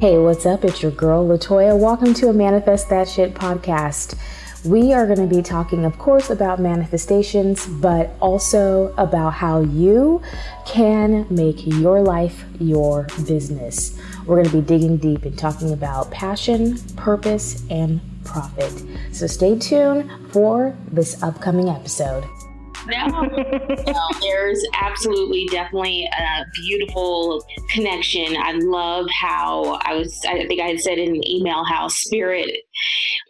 Hey, what's up? It's your girl, Latoya. Welcome to a Manifest That Shit podcast. We are going to be talking, of course, about manifestations, but also about how you can make your life your business. We're going to be digging deep and talking about passion, purpose, and profit. So stay tuned for this upcoming episode. No, there's absolutely definitely a beautiful connection. I love how I think I had said in an email how spirit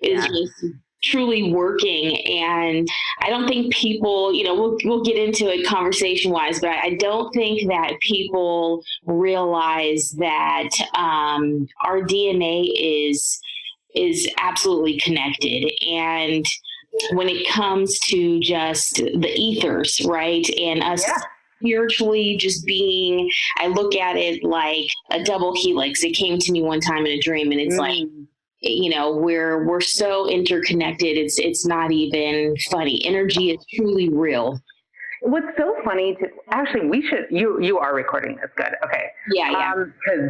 is just truly working. And I don't think people, we'll get into it conversation wise, but I don't think that people realize that our DNA is absolutely connected. And when it comes to just the ethers, right? And us spiritually just being, I look at it like a double helix. It came to me one time in a dream, and it's like, we're so interconnected. It's not even funny. Energy is truly real. What's so funny you are recording this. Good. Okay. Yeah. Because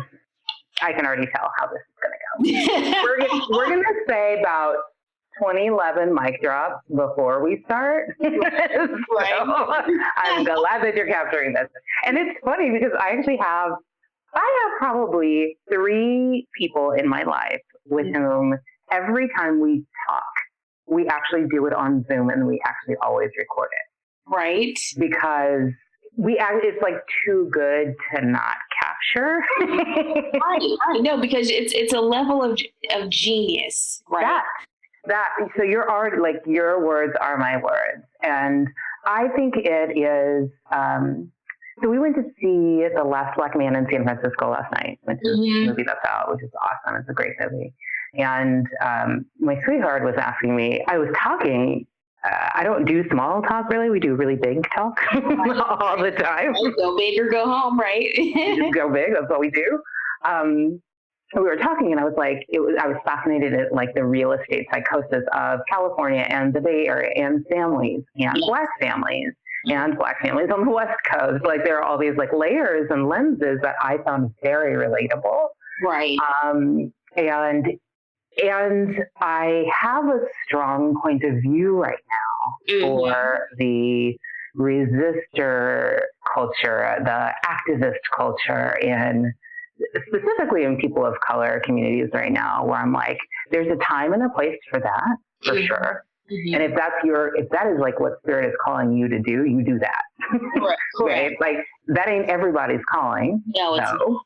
I can already tell how this is going to go. we're going to say about 2011 mic drops before we start. Right. So I'm glad that you're capturing this. And it's funny because I have probably 3 people in my life with whom every time we talk, we actually do it on Zoom, and we actually always record it. Right. Because it's like too good to not capture. Right. No, because it's a level of genius, right? So you're already like, your words are my words. And I think it is, so we went to see The Last Black Man in San Francisco last night, which is a movie that's out, which is awesome. It's a great movie. And my sweetheart was asking me, I was talking, I don't do small talk really. We do really big talk all the time. Go big or go home, right? Just go big. That's what we do. We were talking, and I was like, I was fascinated at like the real estate psychosis of California and the Bay Area and families and Black families and Black families on the West Coast. Like there are all these like layers and lenses that I found very relatable. Right. And I have a strong point of view right now for the resistor culture, the activist culture specifically in people of color communities right now, where I'm like, there's a time and a place for that, for sure. Mm-hmm. And if that is like what spirit is calling you to do, you do that. Correct. Right? Like that ain't everybody's calling. No.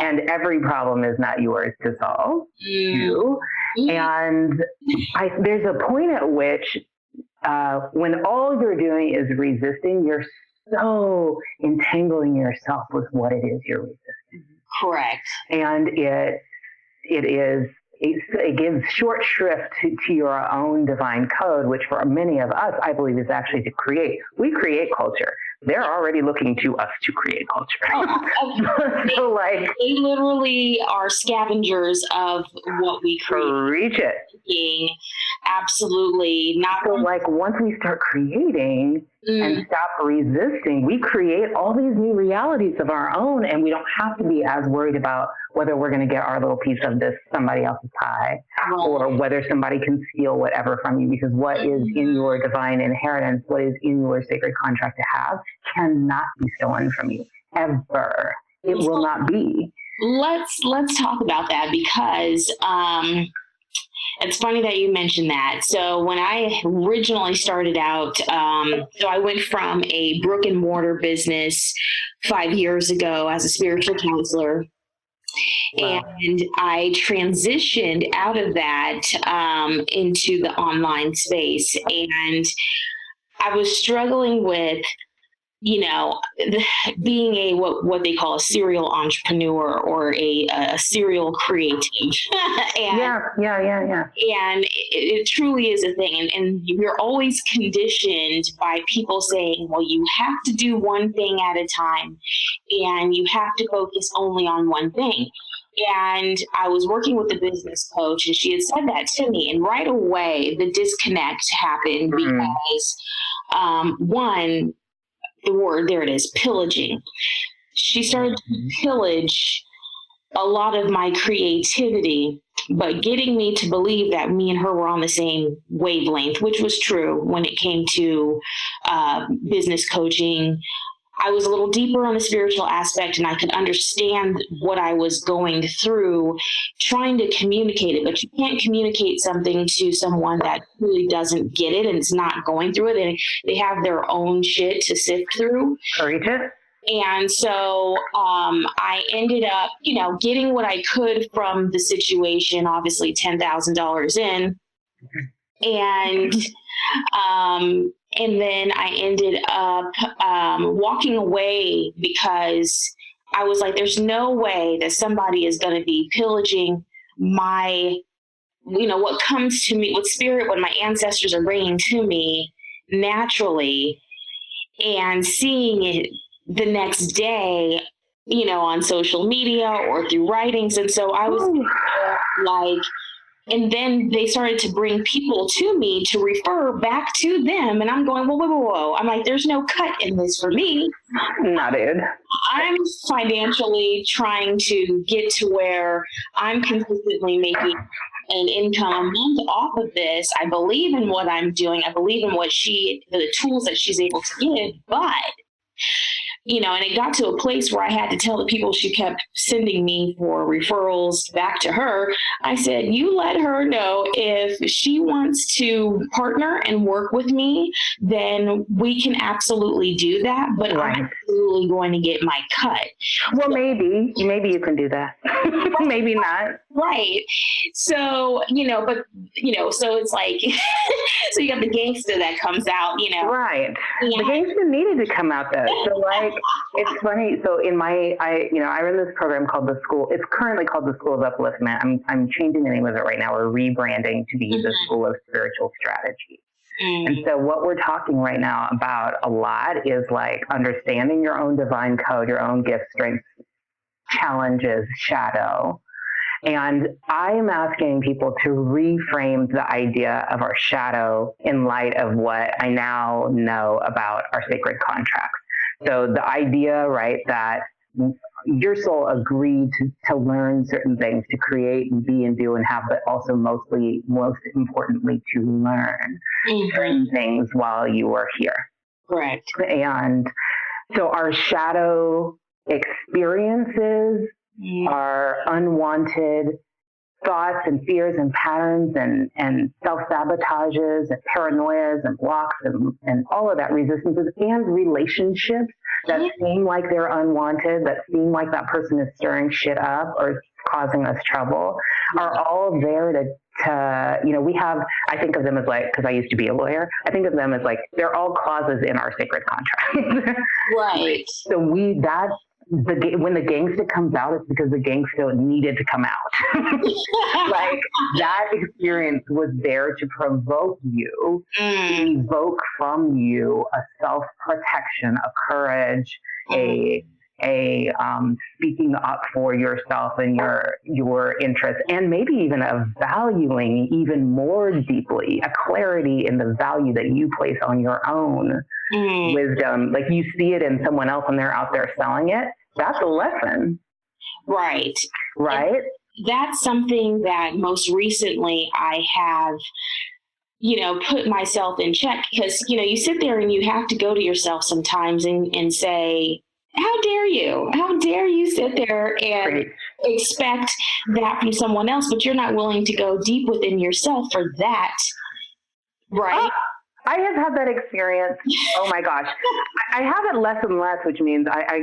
And every problem is not yours to solve. And there's a point at which when all you're doing is resisting, you're so entangling yourself with what it is you're resisting. Correct. And it gives short shrift to your own divine code, which for many of us, I believe, is actually to create. We create culture. They're already looking to us to create culture. So they literally are scavengers of what we create. Reach it. Absolutely not. So like once we start creating and stop resisting, we create all these new realities of our own, and we don't have to be as worried about whether we're going to get our little piece of this somebody else's pie, or whether somebody can steal whatever from you, because what is in your divine inheritance, what is in your sacred contract to have, cannot be stolen from you ever. It will not be. Let's talk about that, because it's funny that you mentioned that. So when I originally started out, so I went from a brick and mortar business 5 years ago as a spiritual counselor. Wow. And I transitioned out of that into the online space. And I was struggling with, being a what they call a serial entrepreneur or a serial creative. Yeah. And it truly is a thing. And you're always conditioned by people saying, well, you have to do one thing at a time, and you have to focus only on one thing. And I was working with a business coach, and she had said that to me. And right away, the disconnect happened because, one, the word, there it is, pillaging. She started to pillage a lot of my creativity, but getting me to believe that me and her were on the same wavelength, which was true when it came to business coaching. I was a little deeper on the spiritual aspect, and I could understand what I was going through, trying to communicate it. But you can't communicate something to someone that really doesn't get it and is not going through it, and they have their own shit to sift through. And so I ended up, getting what I could from the situation, obviously $10,000 in. And then I ended up walking away because I was like, there's no way that somebody is going to be pillaging my, what comes to me, what my ancestors are bringing to me naturally, and seeing it the next day, on social media or through writings. And so I was like, and then they started to bring people to me to refer back to them. And I'm going, whoa. I'm like, there's no cut in this for me. Not it. I'm financially trying to get to where I'm consistently making an income a month off of this. I believe in what I'm doing. I believe in the tools that she's able to give, but and it got to a place where I had to tell the people she kept sending me for referrals back to her. I said, you let her know if she wants to partner and work with me, then we can absolutely do that. But I'm absolutely going to get my cut. Well, maybe you can do that. Maybe not. Right. So, so it's like, so you got the gangster that comes out, Right. Yeah. The gangster needed to come out though. So like, it's funny. So in I run this program called it's currently called the School of Upliftment. I'm changing the name of it right now. We're rebranding to be the School of Spiritual Strategy. And so what we're talking right now about a lot is like understanding your own divine code, your own gifts, strengths, challenges, shadow. And I am asking people to reframe the idea of our shadow in light of what I now know about our sacred contracts. So the idea, right, that your soul agreed to learn certain things, to create and be and do and have, but also most importantly, to learn certain things while you were here. Correct. And so our shadow experiences, our unwanted thoughts and fears and patterns and self-sabotages and paranoias and blocks and all of that resistances and relationships that seem like they're unwanted, that seem like that person is stirring shit up or causing us trouble, are all there to we have, I think of them as like, because I used to be a lawyer, I think of them as like, they're all clauses in our sacred contract. Right. So when the gangster comes out, it's because the gangster needed to come out. Like that experience was there to provoke you, to evoke from you a self-protection, a courage, a speaking up for yourself and your interests, and maybe even a valuing even more deeply, a clarity in the value that you place on your own wisdom. Like you see it in someone else and they're out there selling it. That's a lesson. Right. Right. And that's something that most recently I have, put myself in check, because, you sit there and you have to go to yourself sometimes and say, how dare you? How dare you sit there and expect that from someone else, but you're not willing to go deep within yourself for that, right? I have had that experience. Oh my gosh. I have it less and less, which means I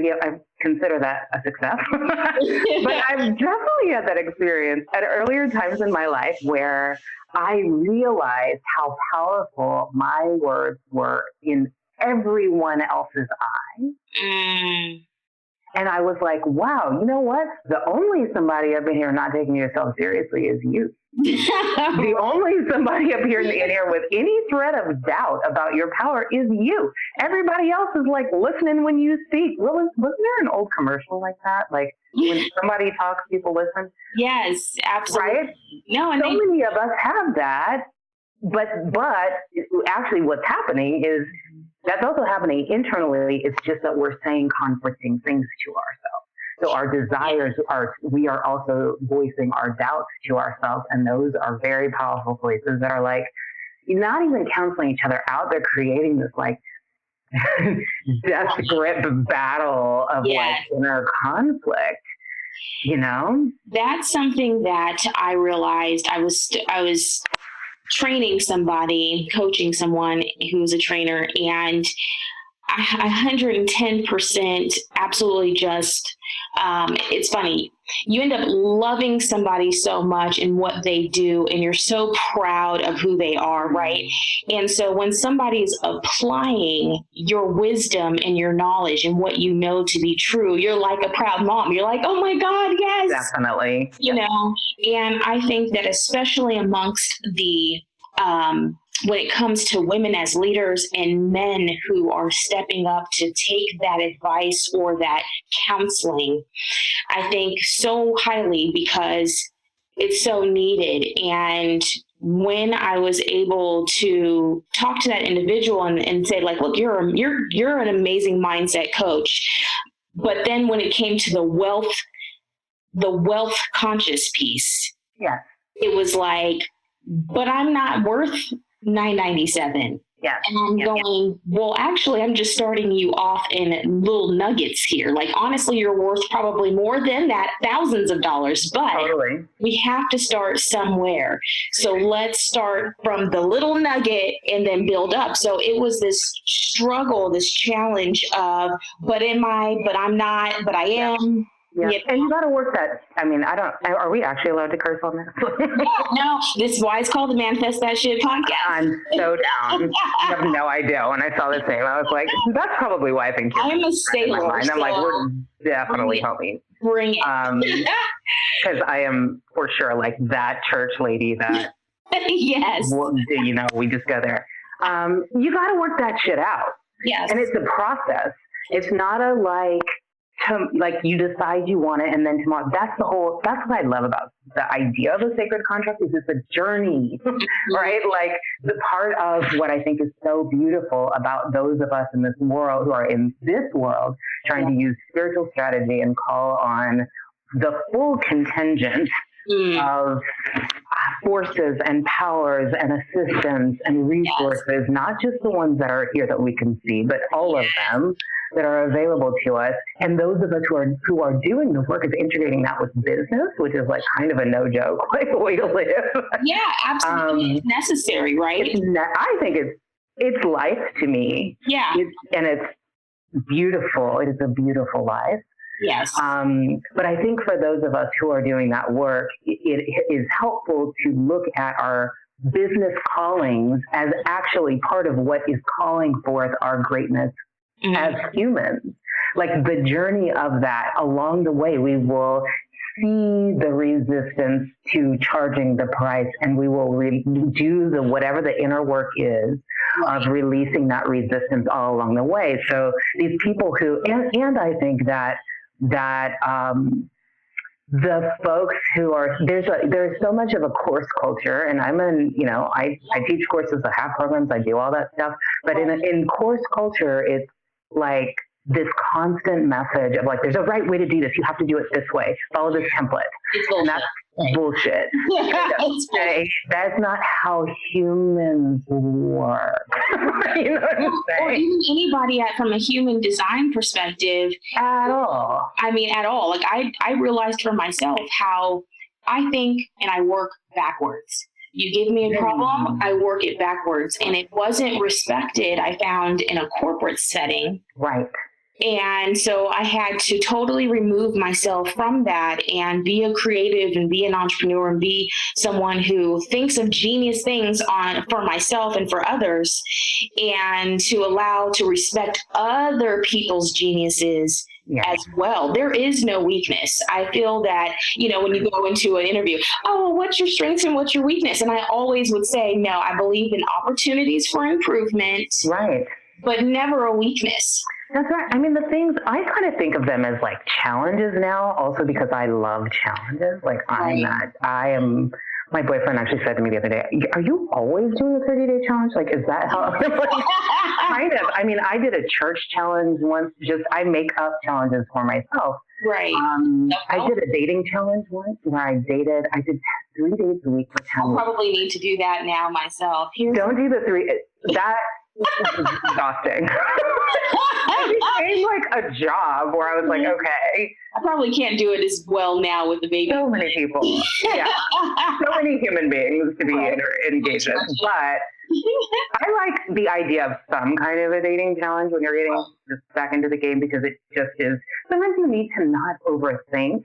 consider that a success. But I've definitely had that experience at earlier times in my life where I realized how powerful my words were in everyone else's eyes. And I was like, wow, you know what? The only somebody up in here not taking yourself seriously is you. The only somebody up here in here with any thread of doubt about your power is you. Everybody else is like listening when you speak. Wasn't there an old commercial like that? Like when somebody talks, people listen? Yes, absolutely. Right? No, and many of us have that. But actually what's happening is that's also happening internally. It's just that we're saying conflicting things to ourselves. So our desires we are also voicing our doubts to ourselves. And those are very powerful places that are like, not even counseling each other out. They're creating this like death grip battle of like inner conflict, you know? That's something that I realized. I was training somebody, coaching someone who was a trainer, and I 110% absolutely just, it's funny. You end up loving somebody so much in what they do, and you're so proud of who they are, right? And so when somebody's applying your wisdom and your knowledge and what you know to be true, you're like a proud mom. You're like, oh my God, yes. Definitely. You know, and I think that especially amongst the, when it comes to women as leaders and men who are stepping up to take that advice or that counseling, I think so highly because it's so needed. And when I was able to talk to that individual and say, like, look, you're an amazing mindset coach. But then when it came to the wealth conscious piece, it was like, but I'm not worth $9.97. Yeah. And I'm going, well, actually, I'm just starting you off in little nuggets here. Like, honestly, you're worth probably more than that, thousands of dollars, but we have to start somewhere. So let's start from the little nugget and then build up. So it was this struggle, this challenge of, but I'm not, but I am. Yeah. And you got to work that. I mean, are we actually allowed to curse on this? No, this is why it's called the Manifest That Shit podcast. I'm so down. You have no idea. When I saw this name, I was like, that's probably why I think I'm a sailor. And I'm like, we're definitely homie. Bring it. Because I am for sure like that church lady that, yes. You know, we just go there. You got to work that shit out. Yes. And it's a process. It's not a like you decide you want it and then tomorrow. That's what I love about the idea of a sacred contract is it's a journey, right? Like the part of what I think is so beautiful about those of us in this world who are in this world trying to use spiritual strategy and call on the full contingent of forces and powers and assistance and resources, not just the ones that are here that we can see, but all of them that are available to us. And those of us who are doing the work of integrating that with business, which is like kind of a no joke like way to live. Yeah, absolutely. It's necessary, right? I think it's life to me. Yeah. It's beautiful. It is a beautiful life. Yes. But I think for those of us who are doing that work, it is helpful to look at our business callings as actually part of what is calling forth our greatness as humans. Like the journey of that, along the way, we will see the resistance to charging the price, and we will do whatever the inner work is of releasing that resistance all along the way. So these people who, and I think that the folks who are, there's so much of a course culture, and I teach courses, I have programs, I do all that stuff, but in course culture, it's like this constant message of like, there's a right way to do this. You have to do it this way. Follow this template. And that's bullshit. That's not how humans work. You know what I'm saying? Or even anybody from a human design perspective. At all. I mean, at all. Like I realized for myself how I think and I work backwards. You give me a problem, I work it backwards. And it wasn't respected, I found, in a corporate setting. Right. And so I had to totally remove myself from that and be a creative and be an entrepreneur and be someone who thinks of genius things for myself and for others, and to respect other people's geniuses as well. There is no weakness. I feel that, when you go into an interview, what's your strengths and what's your weakness? And I always would say, no, I believe in opportunities for improvement. Right. But never a weakness. That's right. I mean, the things, I kind of think of them as like challenges now, also because I love challenges. Like my boyfriend actually said to me the other day, are you always doing a 30-day challenge? Like, is that how? Kind of. I mean, I did a church challenge once. I make up challenges for myself. Right. I did a dating challenge once where I did 3 days a week for 10 I'll weeks. probably need to do that now myself. Don't do the 3. That was exhausting. It became like a job where I was like, okay. I probably can't do it as well now with the baby. So many people. Yeah. So many human beings to be engaged in. But I like the idea of some kind of a dating challenge when you're getting just back into the game, because it just is. Sometimes you need to not overthink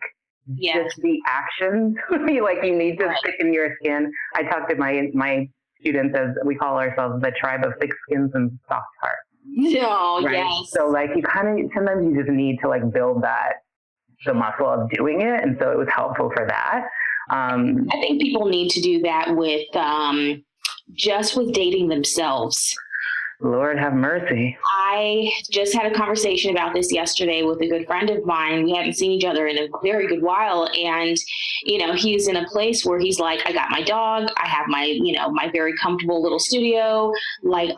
just the actions. You need to stick in your skin. I talk to my students as we call ourselves the tribe of thick skins and soft hearts. Oh, right? yes. So you sometimes you just need to build the muscle of doing it. And so it was helpful for that. I think people need to do that with, just with dating themselves. Lord have mercy. I just had a conversation about this yesterday with a good friend of mine. We haven't seen each other in a very good while. And, he's in a place where he's like, I got my dog. I have my, my very comfortable little studio.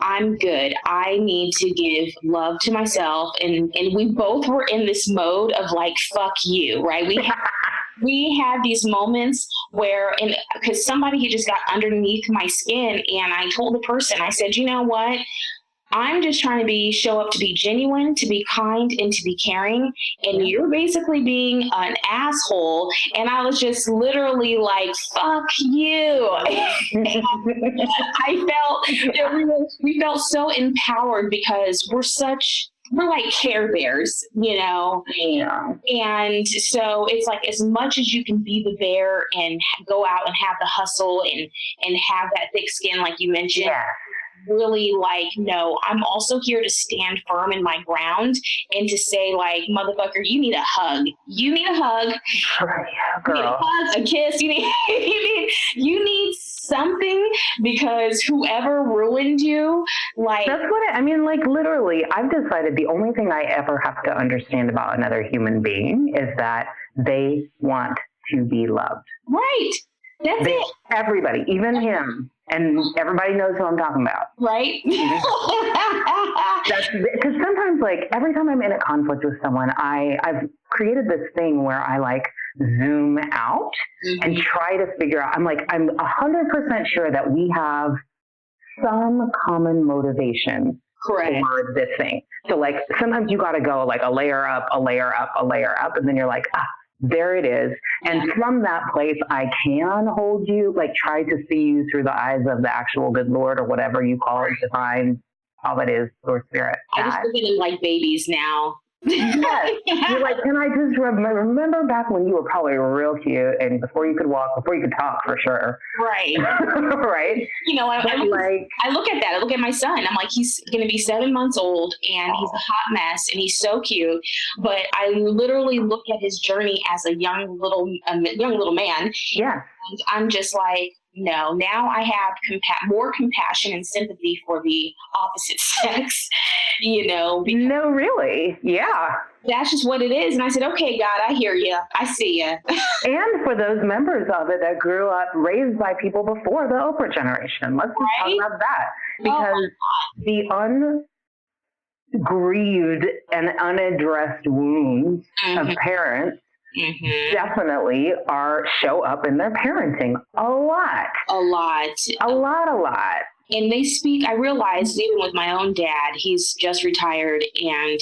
I'm good. I need to give love to myself. And we both were in this mode of fuck you, right? We have these moments where, because somebody had just got underneath my skin, and I told the person, I said, you know what? I'm just trying to show up to be genuine, to be kind, and to be caring. And you're basically being an asshole. And I was just literally like, fuck you. I felt, we felt so empowered because we're like Care Bears, Yeah. And so it's as much as you can be the bear and go out and have the hustle and have that thick skin, like you mentioned. Yeah. Really no, I'm also here to stand firm in my ground and to say motherfucker, you need a hug. You need a hug. Right, girl. You need a hug, a kiss. You need something, because whoever ruined you, that's what literally, I've decided the only thing I ever have to understand about another human being is that they want to be loved. Right. That's it. Everybody, even him. And everybody knows who I'm talking about. Right. That's because sometimes, every time I'm in a conflict with someone, I've created this thing where I zoom out and try to figure out. I'm 100% sure that we have some common motivation for this thing. So sometimes you got to go a layer up, a layer up, a layer up, and then you're there it is. And from that place, I can hold you, try to see you through the eyes of the actual good Lord, or whatever you call it, divine, all it is, Lord Spirit. I just look at them like babies now. Yes. You're can I just remember back when you were probably real cute and before you could walk, before you could talk, for sure. Right. Right. I look at that. I look at my son. I'm he's going to be 7 months old and he's a hot mess and he's so cute. But I literally look at his journey as a young little man. Yeah. And I'm just no, now I have more compassion and sympathy for the opposite sex, No, really. Yeah. That's just what it is. And I said, okay, God, I hear you. I see you. And for those members of it that grew up raised by people before the Oprah generation. Let's just talk about that. Because the ungrieved and unaddressed wounds of parents definitely show up in their parenting a lot. And they speak, I realized even with my own dad, he's just retired, and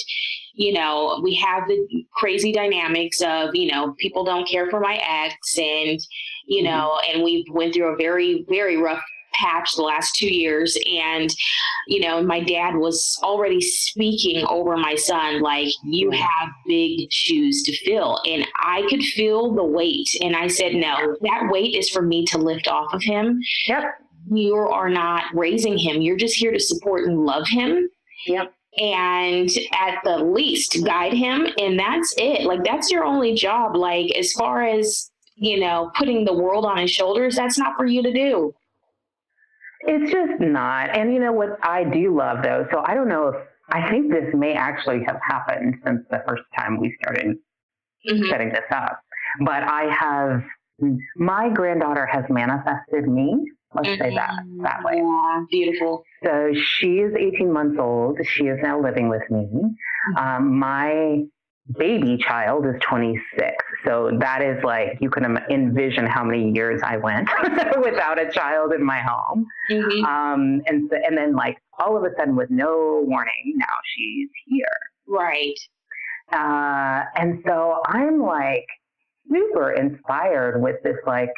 we have the crazy dynamics of, people don't care for my ex, and and we went through a very, very rough patch the last 2 years, and my dad was already speaking over my son you have big shoes to fill, and I could feel the weight, and I said, no, that weight is for me to lift off of him. Yep. You are not raising him, you're just here to support and love him. Yep. And at the least guide him, and that's it. That's your only job. As far as putting the world on his shoulders, that's not for you to do. It's just not. And what I do love, though, so I don't know I think this may actually have happened since the first time we started setting this up. But my granddaughter has manifested me. Let's say that way. Yeah, beautiful. So she is 18 months old. She is now living with me. My baby child is 26. So that is like, you can envision how many years I went without a child in my home. Mm-hmm. And then like all of a sudden with no warning, now she's here. Right. And so I'm like super inspired with this like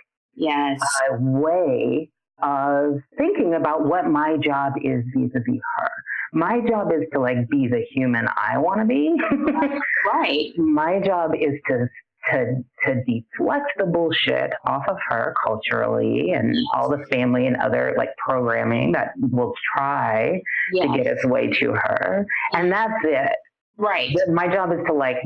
way of thinking about what my job is vis-a-vis her. My job is to like be the human I want to be. Right. My job is to deflect the bullshit off of her culturally and all the family and other like programming that will try to get its way to her. And that's it. Right. My job is to like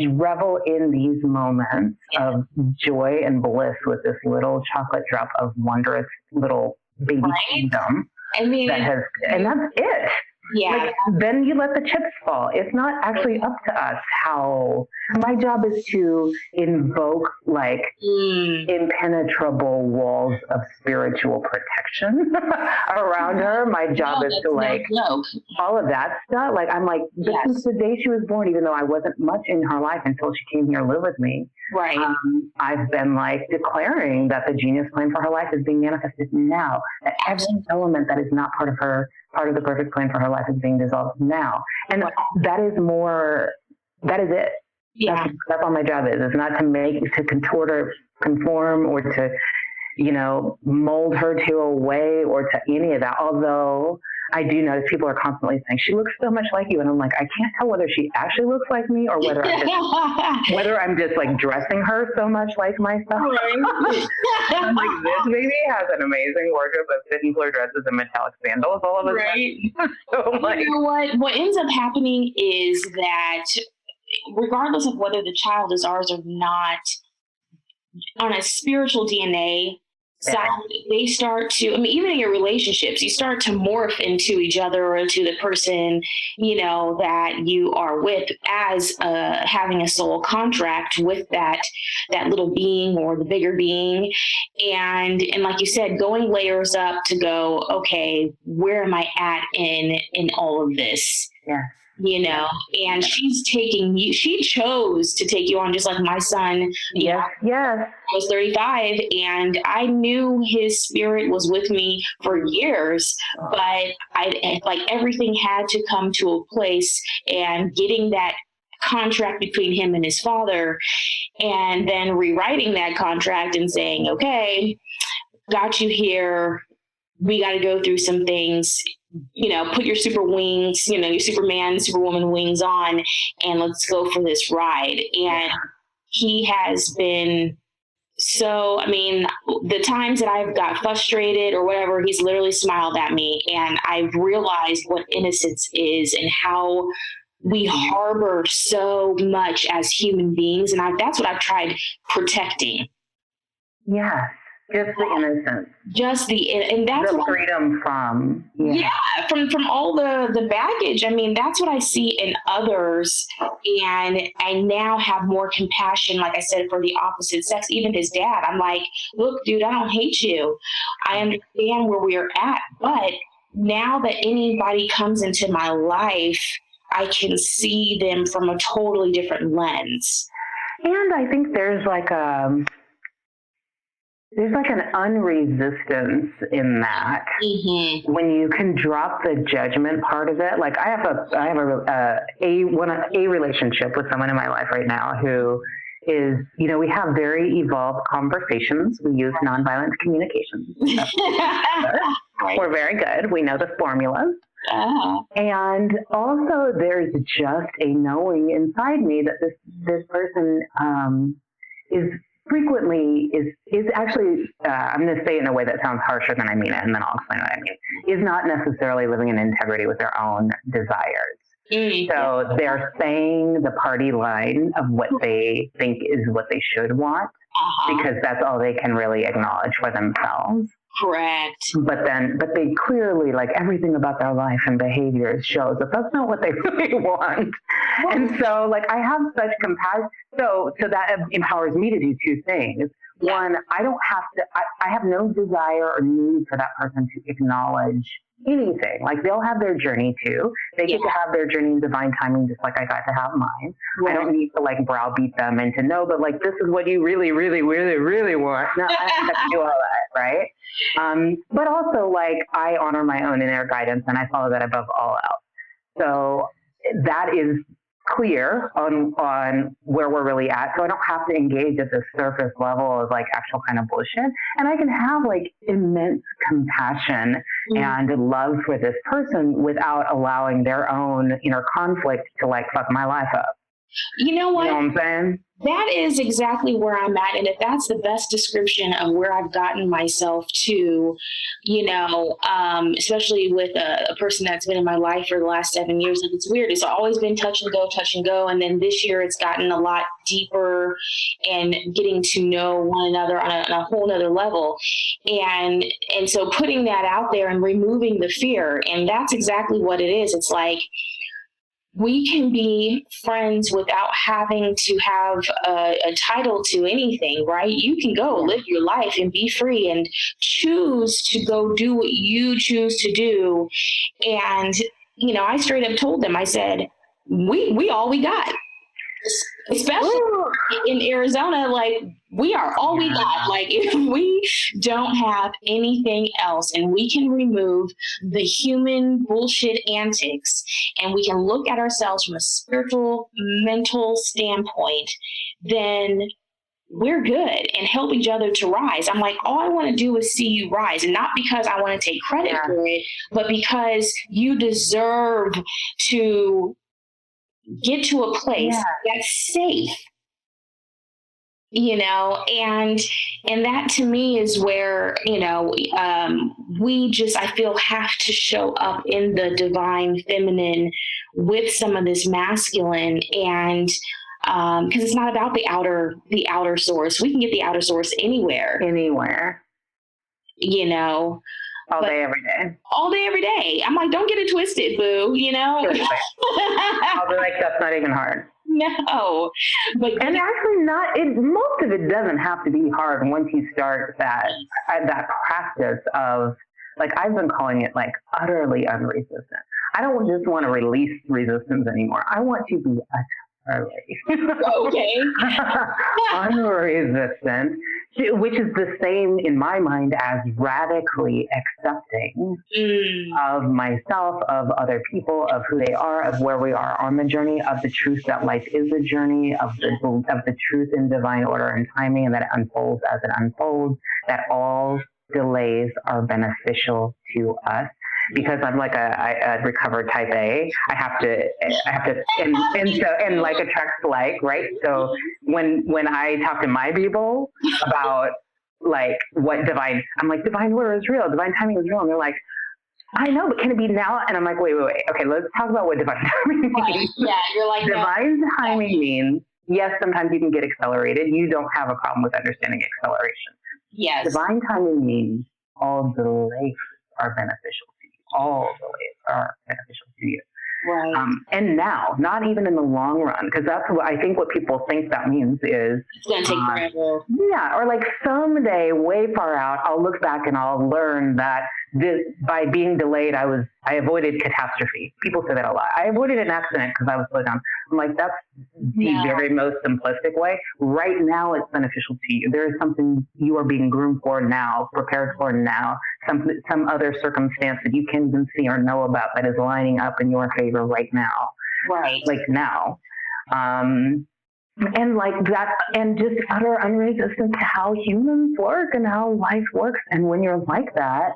revel in these moments of joy and bliss with this little chocolate drop of wondrous little baby kingdom. I mean, and that's it. Yeah. Like, then you let the chips fall. It's not actually up to us how. My job is to invoke like impenetrable walls of spiritual protection around her. My job is to like all of that stuff. Like I'm like, this is the day she was born, even though I wasn't much in her life until she came here to live with me. Right. I've been like declaring that the genius plan for her life is being manifested now. That every element that is not part of the perfect plan for her life is being dissolved now. And that is it. Yeah. That's all my job is. It's not to contort or conform or to, mold her to a way or to any of that. Although I do notice people are constantly saying, she looks so much like you. And I'm like, I can't tell whether she actually looks like me or whether I'm just like dressing her so much like myself. Right. I'm like, this baby has an amazing wardrobe of fit and flare dresses and metallic sandals all of a sudden. So, like, you know what ends up happening is that regardless of whether the child is ours or not, on a spiritual DNA side, they start to, even in your relationships, you start to morph into each other or into the person, that you are with as having a soul contract with that little being or the bigger being. And like you said, going layers up to go, okay, where am I at in all of this? Yeah. And she chose to take you on, just like my son. Yes. Was 35, and I knew his spirit was with me for years, but everything had to come to a place, and getting that contract between him and his father, and then rewriting that contract and saying, okay, got you here. We got to go through some things. Put your super wings, your Superman, Superwoman wings on, and let's go for this ride. And he has been the times that I've got frustrated or whatever, he's literally smiled at me. And I've realized what innocence is and how we harbor so much as human beings. And that's what I've tried protecting. Yeah. Just the innocence. And that's the freedom from. From all the baggage. That's what I see in others. And I now have more compassion, like I said, for the opposite sex, even his dad. I'm like, look, dude, I don't hate you. I understand where we're at. But now that anybody comes into my life, I can see them from a totally different lens. And I think there's like an unresistance in that when you can drop the judgment part of it. Like I have a relationship with someone in my life right now who is, we have very evolved conversations. We use nonviolent communication. We're very good. We know the formulas. And also there's just a knowing inside me that this person is frequently is actually, I'm going to say it in a way that sounds harsher than I mean it, and then I'll explain what I mean, is not necessarily living in integrity with their own desires. So they're saying the party line of what they think is what they should want, because that's all they can really acknowledge for themselves. Correct. But they clearly, like, everything about their life and behaviors shows that that's not what they really want. And so, like, I have such compassion. So that empowers me to do two things. One, I don't have to, I have no desire or need for that person to acknowledge anything. Like, they'll have their journey too. They get to have their journey in divine timing, just like I got to have mine. Right. I don't need to, like, browbeat them and to know, but, like, this is what you really, really, really, really want. No, I don't have to do all that, right? But also, like, I honor my own inner guidance, and I follow that above all else. So that is clear on where we're really at. So I don't have to engage at the surface level of, like, actual kind of bullshit. And I can have, like, immense compassion and love for this person without allowing their own inner conflict to, like, fuck my life up. You know what? You know what I'm saying? That is exactly where I'm at. And if that's the best description of where I've gotten myself to, you know, especially with a person that's been in my life for the last 7 years, like, it's weird. It's always been touch and go. And then this year it's gotten a lot deeper and getting to know one another on a whole nother level. And so putting that out there and removing the fear, and that's exactly what it is. It's like, we can be friends without having to have a title to anything, right? You can go live your life and be free and choose to go do what you choose to do. And, you know, I straight up told them, I said, we all we got. Especially in Arizona, like, we are all we got. Like, if we don't have anything else and we can remove the human bullshit antics and we can look at ourselves from a spiritual, mental standpoint, then we're good and help each other to rise. I'm like, all I want to do is see you rise, and not because I want to take credit for it, but because you deserve to get to a place that's safe, you know, and that to me is where, you know, we just, I feel, have to show up in the divine feminine with some of this masculine, and because it's not about the outer source. We can get the outer source anywhere, you know. All day, every day. I'm like, don't get it twisted, boo, you know? I'll be like, that's not even hard. No. And actually most of it doesn't have to be hard once you start that practice of, like, I've been calling it, like, utterly unresistant. I don't just want to release resistance anymore. I want to be unresistant, which is the same in my mind as radically accepting of myself, of other people, of who they are, of where we are on the journey, of the truth that life is a journey, of the truth in divine order and timing, and that it unfolds as it unfolds, that all delays are beneficial to us. Because I'm like a recovered type A, I have to, and like attracts like, right? So when I talk to my people about, like, what I'm like, divine order is real, divine timing is real, and they're like, I know, but can it be now? And I'm like, wait. Okay, let's talk about what divine timing means. Yeah, you're like, divine timing means, yes, sometimes you can get accelerated. You don't have a problem with understanding acceleration. Yes. Divine timing means all delays are beneficial. All the ways are beneficial to you. Right. And now, not even in the long run, because that's what I think what people think that means is it's going to take forever. Yeah, or like someday, way far out, I'll look back and I'll learn that by being delayed, I avoided catastrophe. People say that a lot. I avoided an accident because I was slowed down. I'm like, that's the very most simplistic way. Right now, it's beneficial to you. There is something you are being groomed for now, prepared for now, some other circumstance that you can't even see or know about that is lining up in your favor right now. Right. Like now. And like that, and just utter unresistant to how humans work and how life works. And when you're like that,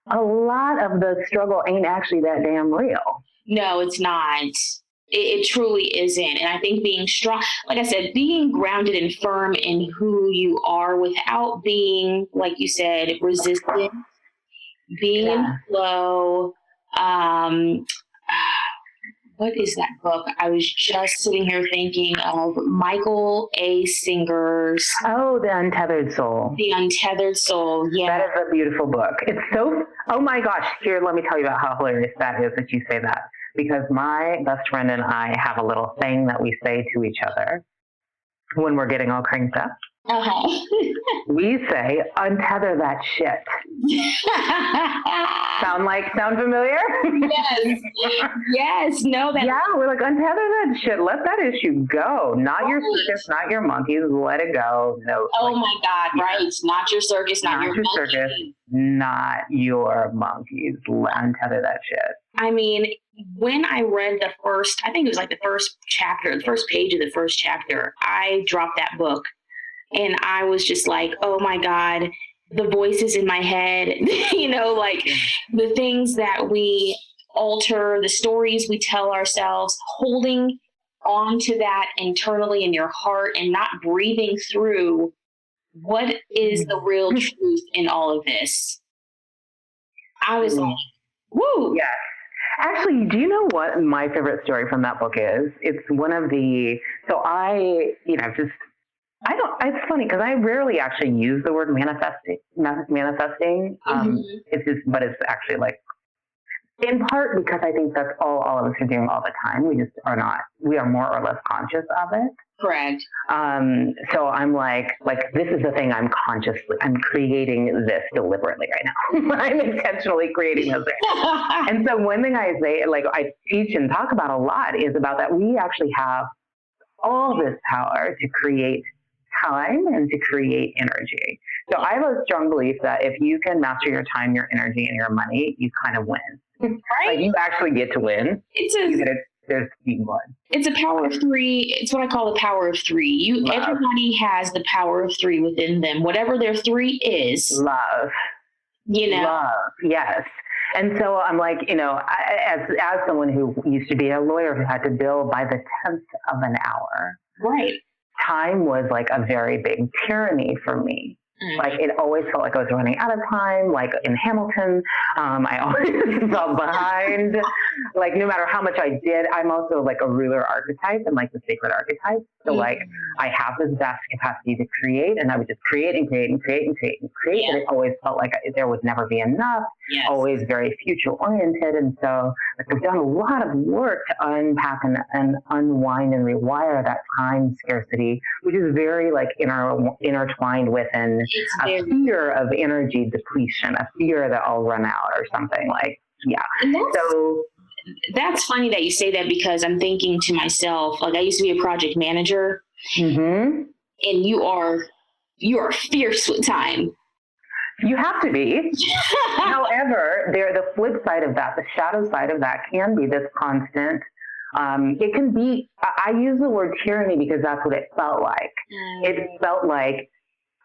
a lot of the struggle ain't actually that damn real. No, it's not. It truly isn't. And I think being strong, like I said, being grounded and firm in who you are without being, like you said, resistant, being in flow, what is that book? I was just sitting here thinking of Michael A. Singer's. Oh, The Untethered Soul. The Untethered Soul, yeah. That is a beautiful book. It's so, oh my gosh, here, let me tell you about how hilarious that is that you say that. Because my best friend and I have a little thing that we say to each other when we're getting all cranked up. We say, untether that shit. Sound familiar? Yes. Yes. No, that. Yeah, we're like, untether that shit. Let that issue go. Not your circus, not your monkeys. Let it go. No. Oh my God, right. Not your circus, not your circus, not your monkeys. Untether that shit. I mean, when I read the first, I think it was like the first chapter, the first page of the first chapter, I dropped that book. And I was just like, oh my God, the voices in my head, like the things that we alter, the stories we tell ourselves, holding on to that internally in your heart and not breathing through what is the real truth in all of this. I was like, woo. Yes. Actually, do you know what my favorite story from that book is? It's one of the, it's funny because I rarely actually use the word manifesting. But it's actually like, in part because I think that's all of us are doing all the time. We are more or less conscious of it. Correct. So I'm like, this is the thing I'm creating this deliberately right now. I'm intentionally creating this. And so one thing I say, like I teach and talk about a lot is about that we actually have all this power to create time and to create energy. So I have a strong belief that if you can master your time, your energy, and your money, you kind of win. Right? Like you actually get to win. There's one. It's a power of three. It's what I call the power of three. Everybody has the power of three within them. Whatever their three is. Love. Love. Yes. And so I'm like, as someone who used to be a lawyer who had to bill by the 10th of an hour. Right. Time was like a very big tyranny for me. Like it always felt like I was running out of time. Like in Hamilton, I always felt behind. Like no matter how much I did, I'm also like a ruler archetype and like the sacred archetype. So like I have this vast capacity to create, and I would just create and create and create and create and create. Yeah. And it always felt like there would never be enough. Yes. Always very future oriented. And so like I've done a lot of work to unpack and unwind and rewire that time scarcity, which is very like intertwined within a fear of energy depletion, a fear that I'll run out or something like, yeah. That's funny that you say that because I'm thinking to myself, like I used to be a project manager and you are fierce with time. You have to be. However, the flip side of that, the shadow side of that can be this constant. It can be, I use the word tyranny because that's what it felt like. It felt like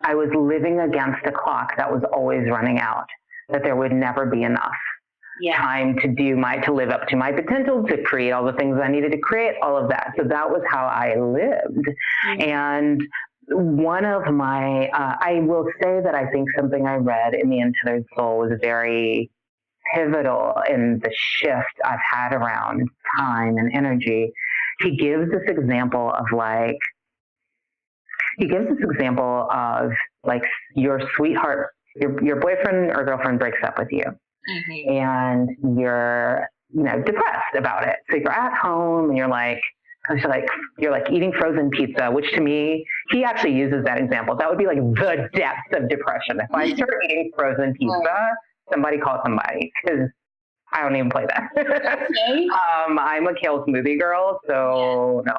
I was living against a clock that was always running out, that there would never be enough time to live up to my potential, to create all the things I needed to create, all of that. So that was how I lived. And one of my, I will say that I think something I read in The Untethered Soul was very pivotal in the shift I've had around time and energy. He gives this example of your sweetheart, your boyfriend or girlfriend breaks up with you and you're, depressed about it. So you're at home and you're like eating frozen pizza, which to me, he actually uses that example. That would be like the depths of depression. If I start eating frozen pizza, somebody call somebody because I don't even play that. Okay. I'm a kale smoothie girl, so no.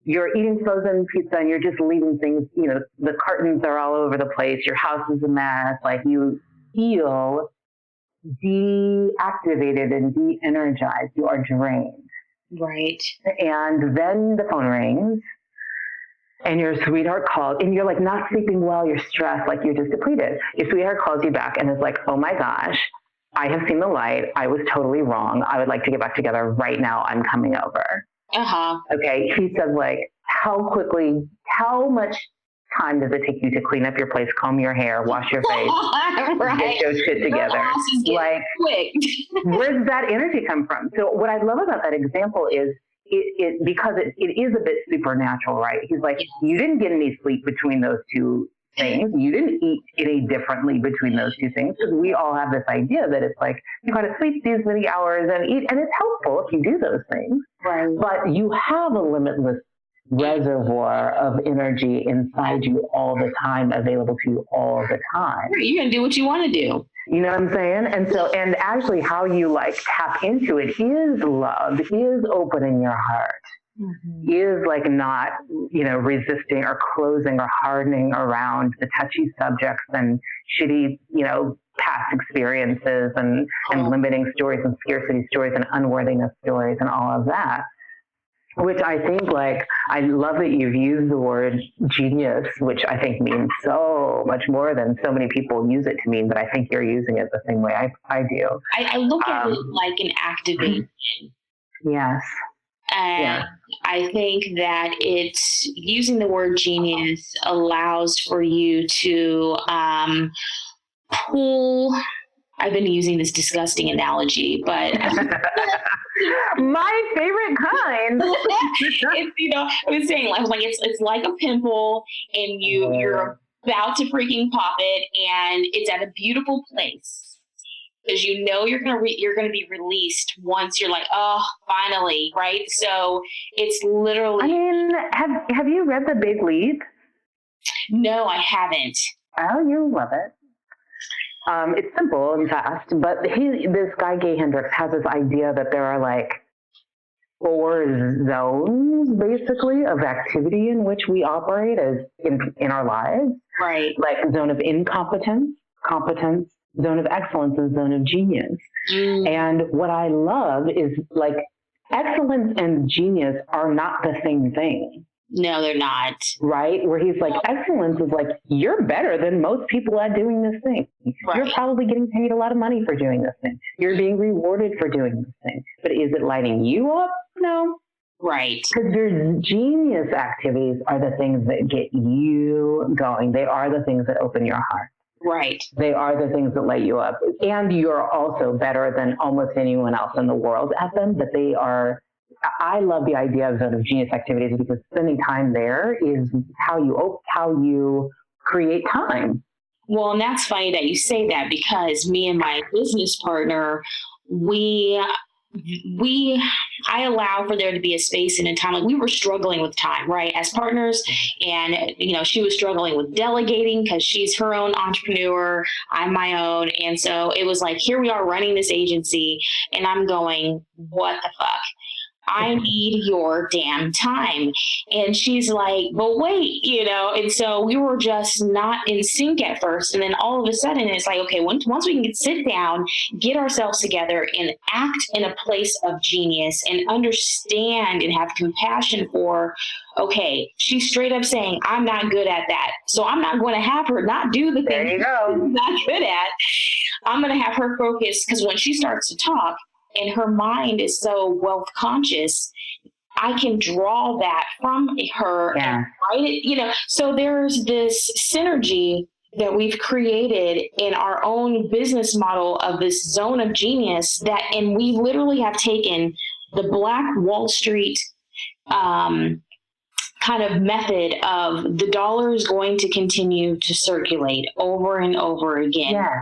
You're eating frozen pizza and you're just leaving things, the cartons are all over the place. Your house is a mess. Like you feel deactivated and de-energized. You are drained. Right. And then the phone rings and your sweetheart calls and you're like not sleeping well. You're stressed. Like you're just depleted. Your sweetheart calls you back and is like, oh my gosh, I have seen the light. I was totally wrong. I would like to get back together right now. I'm coming over. Okay. He said like, how much time does it take you to clean up your place, comb your hair, wash your face, right. get your shit together? Like, where does that energy come from? So what I love about that example is because it is a bit supernatural, right? He's like, you didn't get any sleep between those two things. You didn't eat any differently between those two things, because we all have this idea that it's like, you got to sleep these many hours and eat, and it's helpful if you do those things. Right. But you have a limitless reservoir of energy inside you all the time, available to you all the time. You're going to do what you want to do. You know what I'm saying? And so, and actually how you like tap into it is love, is opening your heart, is like not, resisting or closing or hardening around the touchy subjects and shitty, past experiences and limiting stories and scarcity stories and unworthiness stories and all of that. Which I think, like, I love that you've used the word genius, which I think means so much more than so many people use it to mean, but I think you're using it the same way I do. I look at it like an activation. Yes. And I think that it's using the word genius allows for you to pull. I've been using this disgusting analogy, but my favorite kind. It's, I was saying, I was like, it's like a pimple, and you're about to freaking pop it, and it's at a beautiful place because you're gonna be released once you're like, oh, finally, right? So it's literally. I mean, have you read The Big Leap? No, I haven't. Oh, you love it. It's simple and fast, but this guy, Gay Hendricks, has this idea that there are like 4 zones, basically, of activity in which we operate as in our lives. Right. Like zone of incompetence, competence, zone of excellence, and zone of genius. And what I love is, like, excellence and genius are not the same thing. No, they're not. Right? Where he's like, excellence is like, you're better than most people at doing this thing. Right. You're probably getting paid a lot of money for doing this thing. You're being rewarded for doing this thing. But is it lighting you up? No. Right. Because your genius activities are the things that get you going. They are the things that open your heart. Right. They are the things that light you up. And you're also better than almost anyone else in the world at them, but they are. I love the idea of zone of genius activities because spending time there is how you create time. Well, and that's funny that you say that, because me and my business partner, I allow for there to be a space and a time. Like, we were struggling with time, right, as partners. And, she was struggling with delegating because she's her own entrepreneur. I'm my own. And so it was like, here we are running this agency, and I'm going, what the fuck? I need your damn time. And she's like, but wait, and so we were just not in sync at first. And then all of a sudden it's like, okay, once we can sit down, get ourselves together and act in a place of genius and understand and have compassion for, okay, she's straight up saying, I'm not good at that. So I'm not going to have her not do the thing she's not good at. I'm going to have her focus, because when she starts to talk, and her mind is so wealth conscious, I can draw that from her and write it, so there's this synergy that we've created in our own business model of this zone of genius and we literally have taken the Black Wall Street, kind of method of the dollar is going to continue to circulate over and over again. Yeah.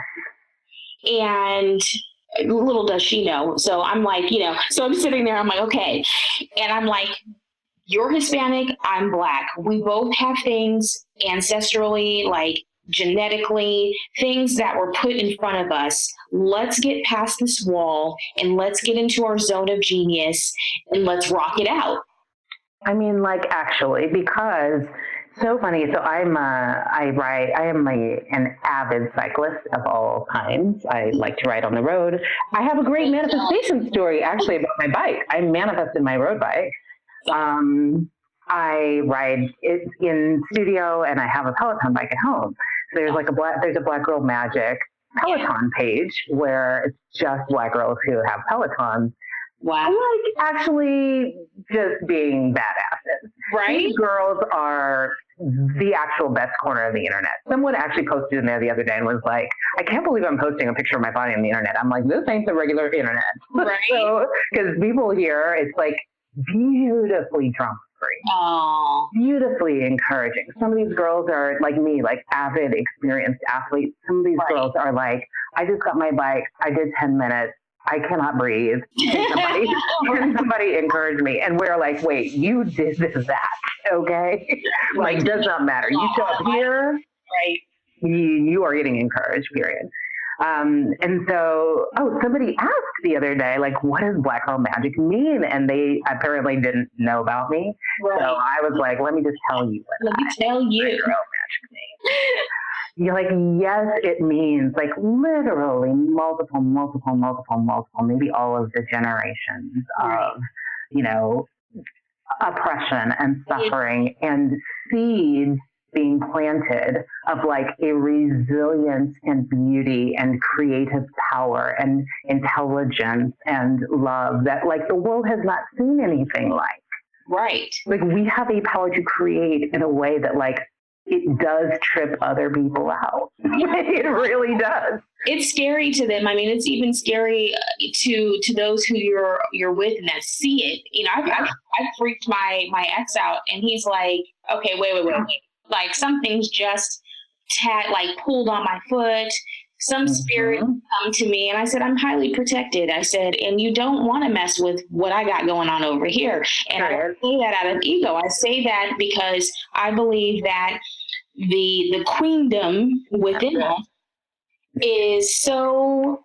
And little does she know. So I'm like, so I'm sitting there, I'm like, okay. And I'm like, you're Hispanic, I'm Black. We both have things ancestrally, like genetically, things that were put in front of us. Let's get past this wall and let's get into our zone of genius and let's rock it out. I mean, like, actually, because so funny. So I am an avid cyclist of all kinds. I like to ride on the road. I have a great manifestation story, actually, about my bike. I manifested my road bike. I ride it in studio, and I have a Peloton bike at home. So there's a Black Girl Magic Peloton page where it's just Black girls who have Pelotons. Wow. Like actually just being badasses. Right? These girls are the actual best corner of the internet. Someone actually posted in there the other day and was like, I can't believe I'm posting a picture of my body on the internet. I'm like, this ain't the regular internet. Right. So, because people here, it's like beautifully drama-free. Oh. Beautifully encouraging. Some of these girls are like me, like avid, experienced athletes. Some of these girls are like, I just got my bike. I did 10 minutes. I cannot breathe. Can somebody encourage me? And we're like, wait, you did that, okay? Like, does not matter. You show up here, right? You are getting encouraged, period. And so, somebody asked the other day, like, what does Black Girl Magic mean? And they apparently didn't know about me. Right. So I was like, let me just tell you what Black Girl Magic means. You're like, yes, it means like literally multiple, maybe all of the generations of, oppression and suffering and seeds being planted of like a resilience and beauty and creative power and intelligence and love that like the world has not seen anything like. Right. Like we have a power to create in a way that like it does trip other people out. It really does. It's scary to them. I mean, it's even scary to those who you're with and that see it. I've freaked my ex out, and he's like, okay, wait. Like something's just pulled on my foot. Some spirit come to me, and I said, I'm highly protected. I said, and you don't want to mess with what I got going on over here. And I don't say that out of ego. I say that because I believe that the queendom within us is so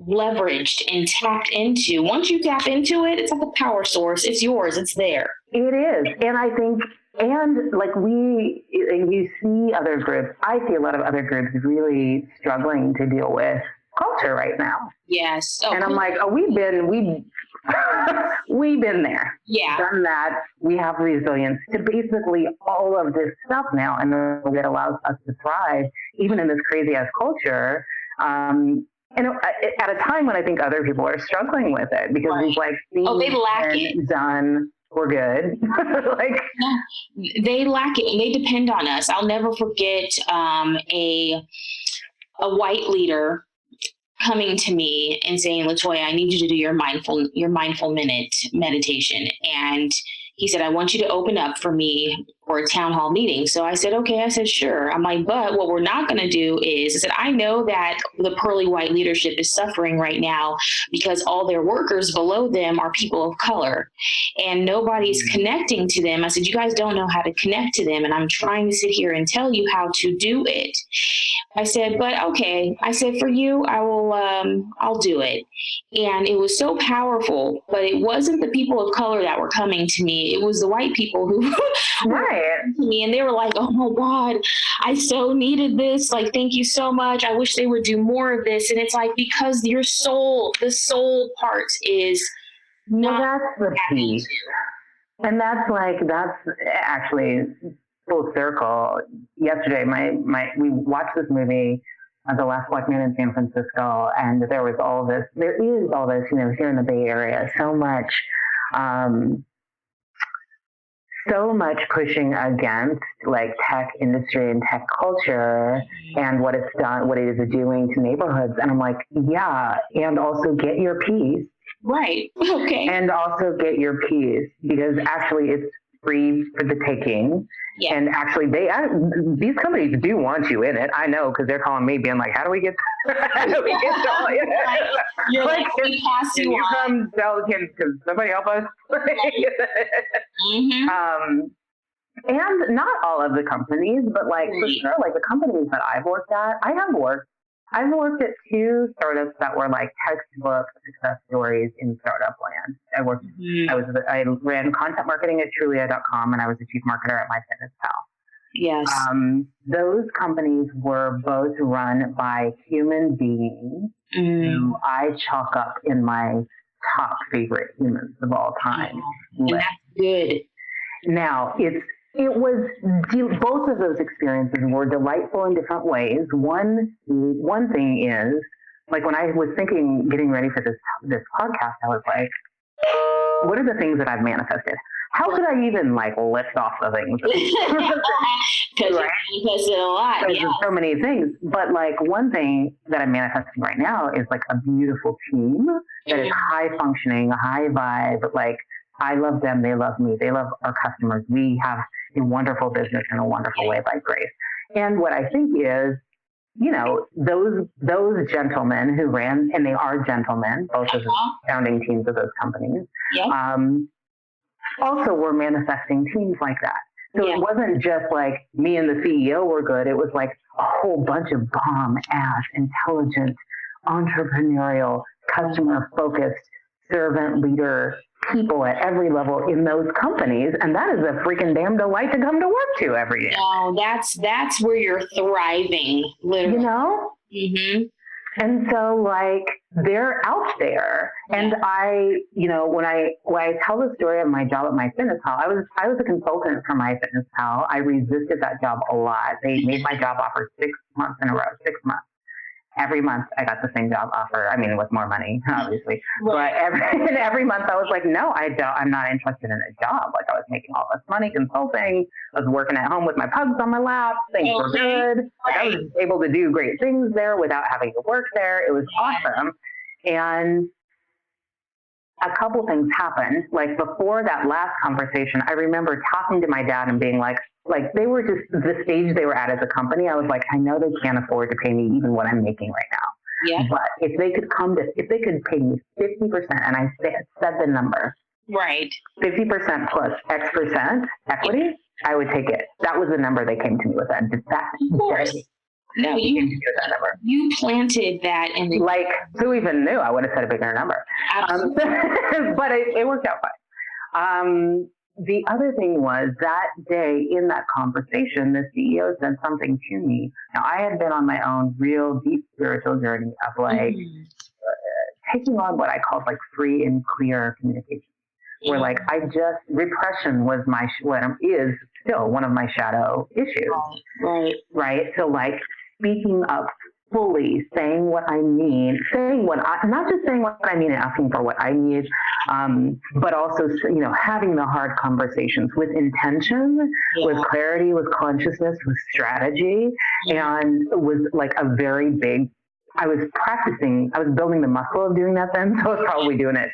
leveraged and tapped into. Once you tap into it, it's like a power source. It's yours. It's there. It is. And I think, you see other groups, I see a lot of other groups really struggling to deal with culture right now. Yes. Oh, and I'm like, we've been there. Yeah. Done that. We have resilience to basically all of this stuff now, and it allows us to thrive even in this crazy ass culture. And at a time when I think other people are struggling with it because we've like seen they lack it. Done. We're good. They lack it, and they depend on us. I'll never forget a white leader coming to me and saying, LaToya, I need you to do your mindful minute meditation. And he said, I want you to open up for me for a town hall meeting. So I said, okay. I said, sure. I'm like, but what we're not going to do is, I said, I know that the pearly white leadership is suffering right now because all their workers below them are people of color and nobody's connecting to them. I said, you guys don't know how to connect to them. And I'm trying to sit here and tell you how to do it. I said, but okay. I said, for you, I will, I'll do it. And it was so powerful, but it wasn't the people of color that were coming to me. It was the white people who were coming to me, and they were like, oh my God, I so needed this. Like, thank you so much. I wish they would do more of this. And it's like, because the soul part is not. Well, that's the piece. And that's actually full circle. Yesterday, we watched this movie, The Last Black Man in San Francisco, and there is all this, here in the Bay Area, so much pushing against like tech industry and tech culture and what it is doing to neighborhoods. And I'm like, yeah, and also get your piece. Right. Okay. And also get your piece because actually it's free for the taking. Yeah. And actually, these companies do want you in it. I know because they're calling me, being like, "How do we get? How do we get started?" You're like, we pass you on. Can somebody help us? And not all of the companies, but like for sure, like the companies that I've worked at, I've worked at 2 startups that were like textbook success stories in startup land. I ran content marketing at Trulia.com, and I was the chief marketer at MyFitnessPal. Yes. Those companies were both run by human beings who I chalk up in my top favorite humans of all time. And that's good. Now, both of those experiences were delightful in different ways. One thing is, like when I was getting ready for this podcast, I was like, what are the things that I've manifested? How could I even like list off the things? Because right? you manifested a lot. There's so many things. But like one thing that I'm manifesting right now is like a beautiful team that is high functioning, high vibe. Like I love them. They love me. They love our customers. We have a wonderful business in a wonderful way by grace. And what I think is, you know, those gentlemen who ran, and they are gentlemen, both of the founding teams of those companies, also were manifesting teams like that. So it wasn't just like me and the CEO were good. It was like a whole bunch of bomb-ass, intelligent, entrepreneurial, customer-focused, servant leader people at every level in those companies. And that is a freaking damn delight to come to work to every day. No, that's where you're thriving, literally. You know? Mm-hmm. And so like they're out there. And I, you know, when I tell the story of my job at My Fitness Pal, I was a consultant for My Fitness Pal. I resisted that job a lot. They made my job offer 6 months in a row, 6 months. Every month I got the same job offer. I mean, with more money, obviously. Right. But every month I was like, no, I'm not interested in a job. Like I was making all this money consulting. I was working at home with my pugs on my lap. Things were good. Like I was able to do great things there without having to work there. It was awesome. And a couple things happened. Like before that last conversation, I remember talking to my dad and being like they were just the stage they were at as a company. I was like, I know they can't afford to pay me even what I'm making right now. Yeah. But if they could pay me 50%, and I said the number, right, 50% plus X percent equity, I would take it. That was the number they came to me with. That. Of course. No, you planted that in the... Like, who even knew? I would have said a bigger number. But it worked out fine. The other thing was that day in that conversation, the CEO said something to me. Now, I had been on my own real deep spiritual journey of like taking on what I called like free and clear communication. Where like repression was is still one of my shadow issues. Right. So like speaking up fully, saying what I mean, not just saying what I mean and asking for what I need, but also, you know, having the hard conversations with intention, with clarity, with consciousness, with strategy, and was like a very big, I was building the muscle of doing that then, so I was probably doing it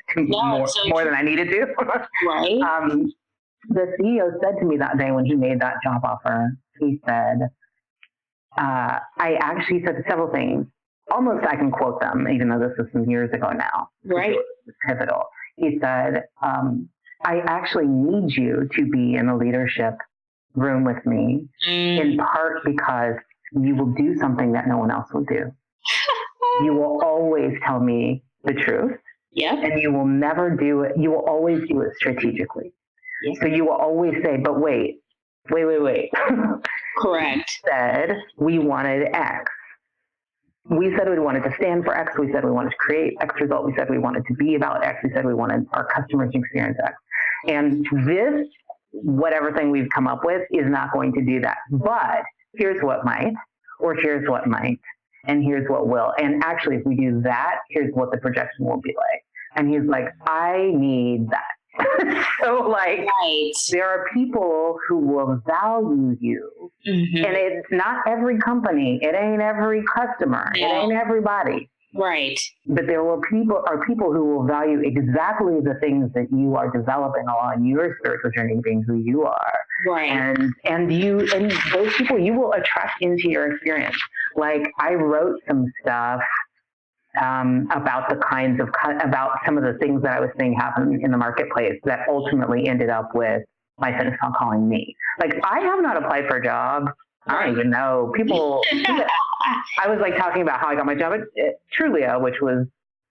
more than I needed to. Right. The CEO said to me that day when he made that job offer, he said, I actually said several things. Almost I can quote them, even though this was some years ago now. Right. It was pivotal. He said, I actually need you to be in the leadership room with me, in part because you will do something that no one else will do. You will always tell me the truth. Yeah. And you will never do it. You will always do it strategically. Yeah. So you will always say, but wait. Correct. Said we wanted X. We said we wanted to stand for X. We said we wanted to create X result. We said we wanted to be about X. We said we wanted our customers to experience X. And this, whatever thing we've come up with, is not going to do that. But here's what might, or here's what might, and here's what will. And actually, if we do that, here's what the projection will be like. And he's like, I need that. So like, there are people who will value you, and it's not every company, it ain't every customer, it ain't everybody. Right. But there are people who will value exactly the things that you are developing along your spiritual journey, being who you are. Right. And those people you will attract into your experience. Like I wrote some stuff about about some of the things that I was seeing happen in the marketplace that ultimately ended up with My Fitness Pal calling me. Like I have not applied for a job. I don't even know. I was like talking about how I got my job at Trulia, which was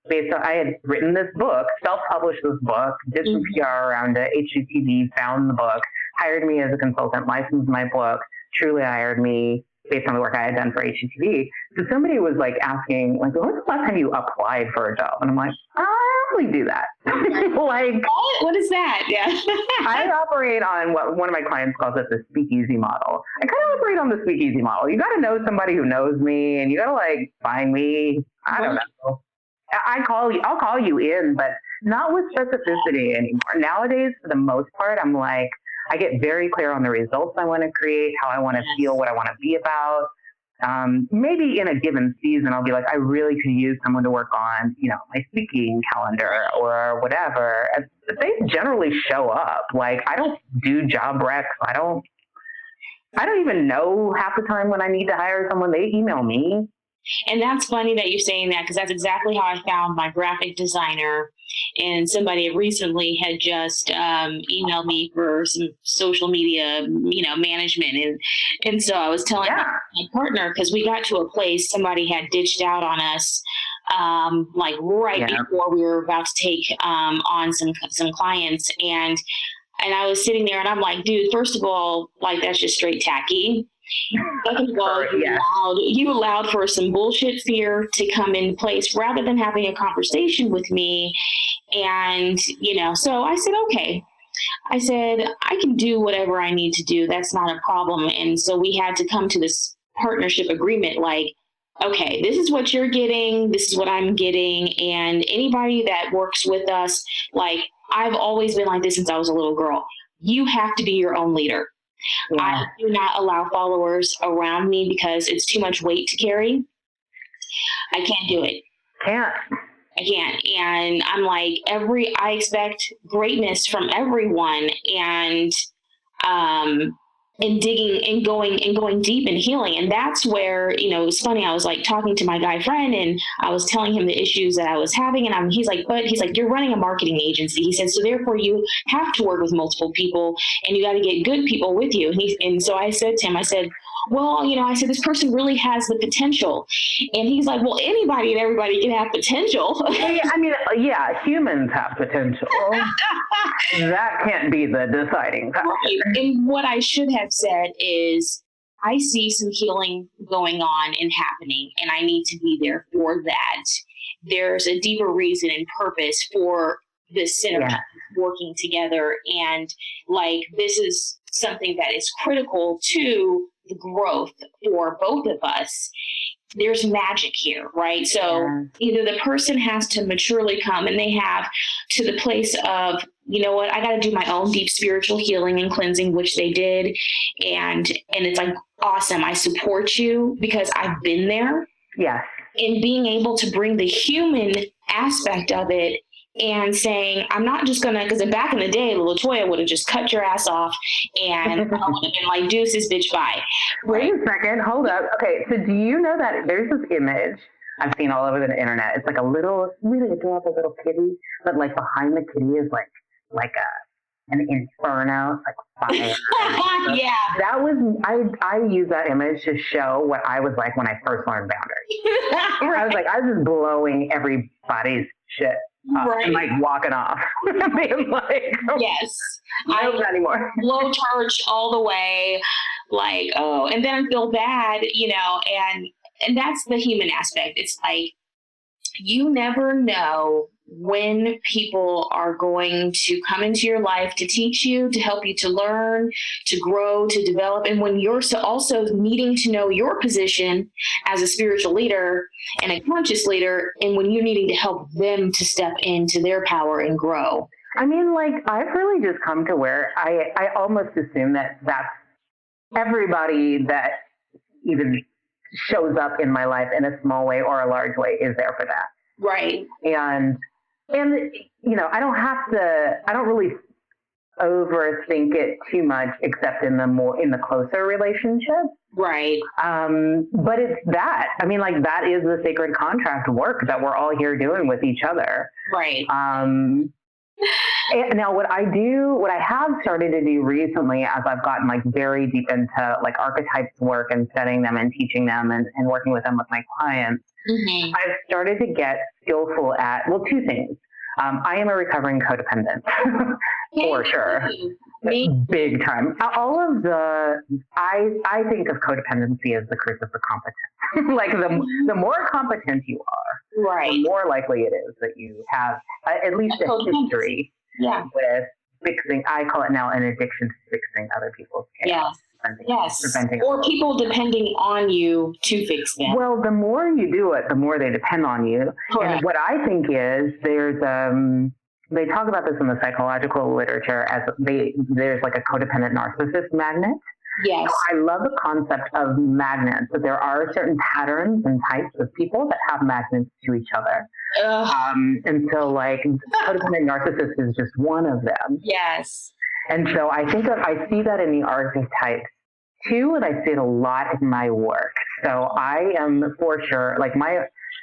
based on, I had written this book, self-published this book, did some PR around it, HGTV, found the book, hired me as a consultant, licensed my book. Trulia hired me based on the work I had done for HGTV. So somebody was like asking, like, when's the last time you applied for a job? And I'm like, I don't really do that. Like, what is that? Yeah. I operate on what one of my clients calls it the speakeasy model. I kind of operate on the speakeasy model. You got to know somebody who knows me, and you got to like find me. I don't know. I'll call you in, but not with specificity anymore. Nowadays, for the most part, I'm like, I get very clear on the results I want to create, how I want to feel, what I want to be about. Maybe in a given season, I'll be like, I really could use someone to work on, my speaking calendar or whatever. And they generally show up. Like, I don't do job recs. I don't even know half the time when I need to hire someone. They email me. And that's funny that you're saying that, because that's exactly how I found my graphic designer. And somebody recently had just emailed me for some social media, management. And so I was telling my partner, because we got to a place somebody had ditched out on us, before we were about to take on some clients. And I was sitting there and I'm like, dude, first of all, like, that's just straight tacky. Second of all, you allowed for some bullshit fear to come in place rather than having a conversation with me. And, so I said, okay. I said, I can do whatever I need to do. That's not a problem. And so we had to come to this partnership agreement, like, okay, this is what you're getting. This is what I'm getting. And anybody that works with us, like, I've always been like this since I was a little girl. You have to be your own leader. Yeah. I do not allow followers around me because it's too much weight to carry. I can't do it. I can't. And I'm like, I expect greatness from everyone, and digging and going deep and healing. And that's where, it was funny. I was like talking to my guy friend and I was telling him the issues that I was having. And he's like, you're running a marketing agency. He said, so therefore you have to work with multiple people and you got to get good people with you. And so I said to him, I said, well, I said, this person really has the potential. And he's like, well, anybody and everybody can have potential. Humans have potential. That can't be the deciding factor. Right. And what I should have said is, I see some healing going on and happening, and I need to be there for that. There's a deeper reason and purpose for this synergy working together. And like, this is something that is critical to the growth for both of us. There's magic here, right? So either the person has to maturely come and they have to the place of, you know what, I got to do my own deep spiritual healing and cleansing, which they did. And it's like, awesome. I support you because I've been there. Yes. And being able to bring the human aspect of it and saying, I'm not just going to, because back in the day, LaToya would have just cut your ass off and been like, deuces, bitch, bye. Wait a second. Hold up. Okay. So do you know that there's this image I've seen all over the internet? It's like a little, really adorable little kitty, but like behind the kitty is like an inferno, like fire. Yeah. That was, I use that image to show what I was like when I first learned boundaries. Right. I was like, I was just blowing everybody's shit. And like walking off, being like, yes, not anymore. Low charge all the way, like, oh, and then I feel bad, and that's the human aspect. It's like, you never know when people are going to come into your life to teach you, to help you to learn, to grow, to develop. And when you're also needing to know your position as a spiritual leader and a conscious leader, and when you're needing to help them to step into their power and grow. I mean, like, I've really just come to where I almost assume that that's everybody that even shows up in my life in a small way or a large way is there for that. Right. And I don't really overthink it too much, except in the closer relationships. Right. But it's that. I mean, like, that is the sacred contract work that we're all here doing with each other. Right. And now what I have started to do recently, as I've gotten like very deep into like archetypes work and studying them and teaching them and working with them with my clients, I've started to get skillful at, two things. I am a recovering codependent, for sure. Big time. I think of codependency as the curse of the competent. Like the more competent you are, right, the more likely it is that you have at least a history with fixing. I call it now an addiction to fixing other people's chaos. Yes. Or people depending on you to fix them. Well, the more you do it, the more they depend on you. Correct. And what I think is they talk about this in the psychological literature as there's like a codependent narcissist magnet. Yes. So I love the concept of magnets, that there are certain patterns and types of people that have magnets to each other. And so like codependent narcissist is just one of them. Yes. And so I think that I see that in the archetypes too, and I see it a lot in my work. So I am for sure, like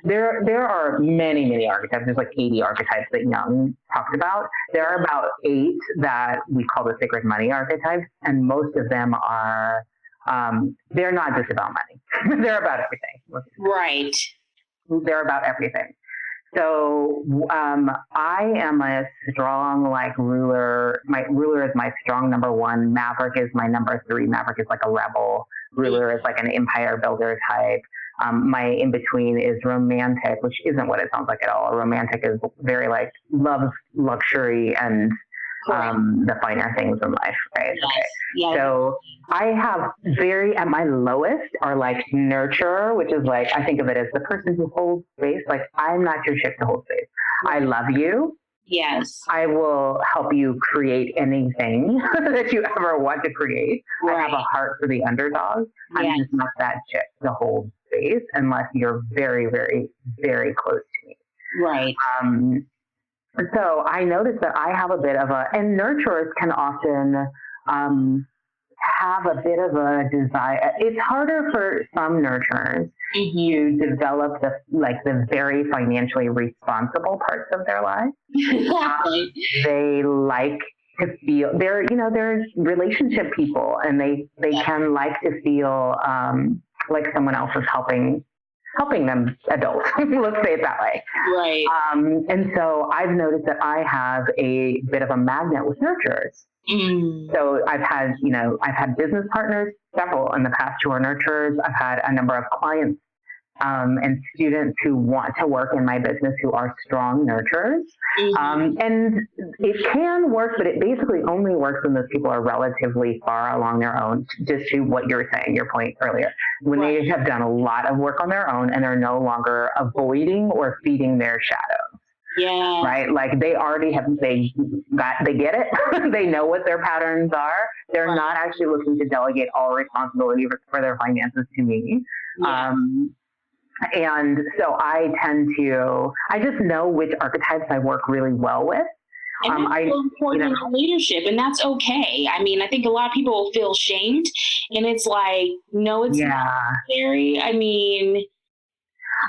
there are many archetypes. There's like 80 archetypes that Jung talked about. There are about 8 that we call the sacred money archetypes, and most of them are, they're not just about money. They're about everything. Right. They're about everything. So I am a strong like ruler. My ruler is my strong number 1. Maverick is my number 3. Maverick is like a rebel. Ruler is like an empire builder type. My in-between is romantic, which isn't what it sounds like at all. Romantic is very like loves luxury and the finer things in life, right? Yes. Okay. Yes. So I have at my lowest are like nurturer, which is like, I think of it as the person who holds space. Like, I'm not your chick to hold space. I love you. Yes. I will help you create anything that you ever want to create. Right. I have a heart for the underdog. Yes. I'm just not that chick to hold space unless you're very, very, very close to me. Right. So I noticed that I have a bit of and nurturers can often have a bit of a desire. It's harder for some nurturers to develop the very financially responsible parts of their life. They like to feel they're relationship people, and they can like to feel like someone else is helping them adults. Let's say it that way. Right. And so I've noticed that I have a bit of a magnet with nurturers. So I've had business partners, several in the past, who are nurturers. I've had a number of clients and students who want to work in my business who are strong nurturers. And it can work, but it basically only works when those people are relatively far along their own, just to what you were saying, your point earlier. When they have done a lot of work on their own and are no longer avoiding or feeding their shadows. Yeah. Right? Like they already they get it. They know what their patterns are. They're not actually looking to delegate all responsibility for their finances to me. Yeah. And so I just know which archetypes I work really well with. And that's so important in leadership, and that's okay. I mean, I think a lot of people feel shamed, and it's like, no, it's not necessary. I mean,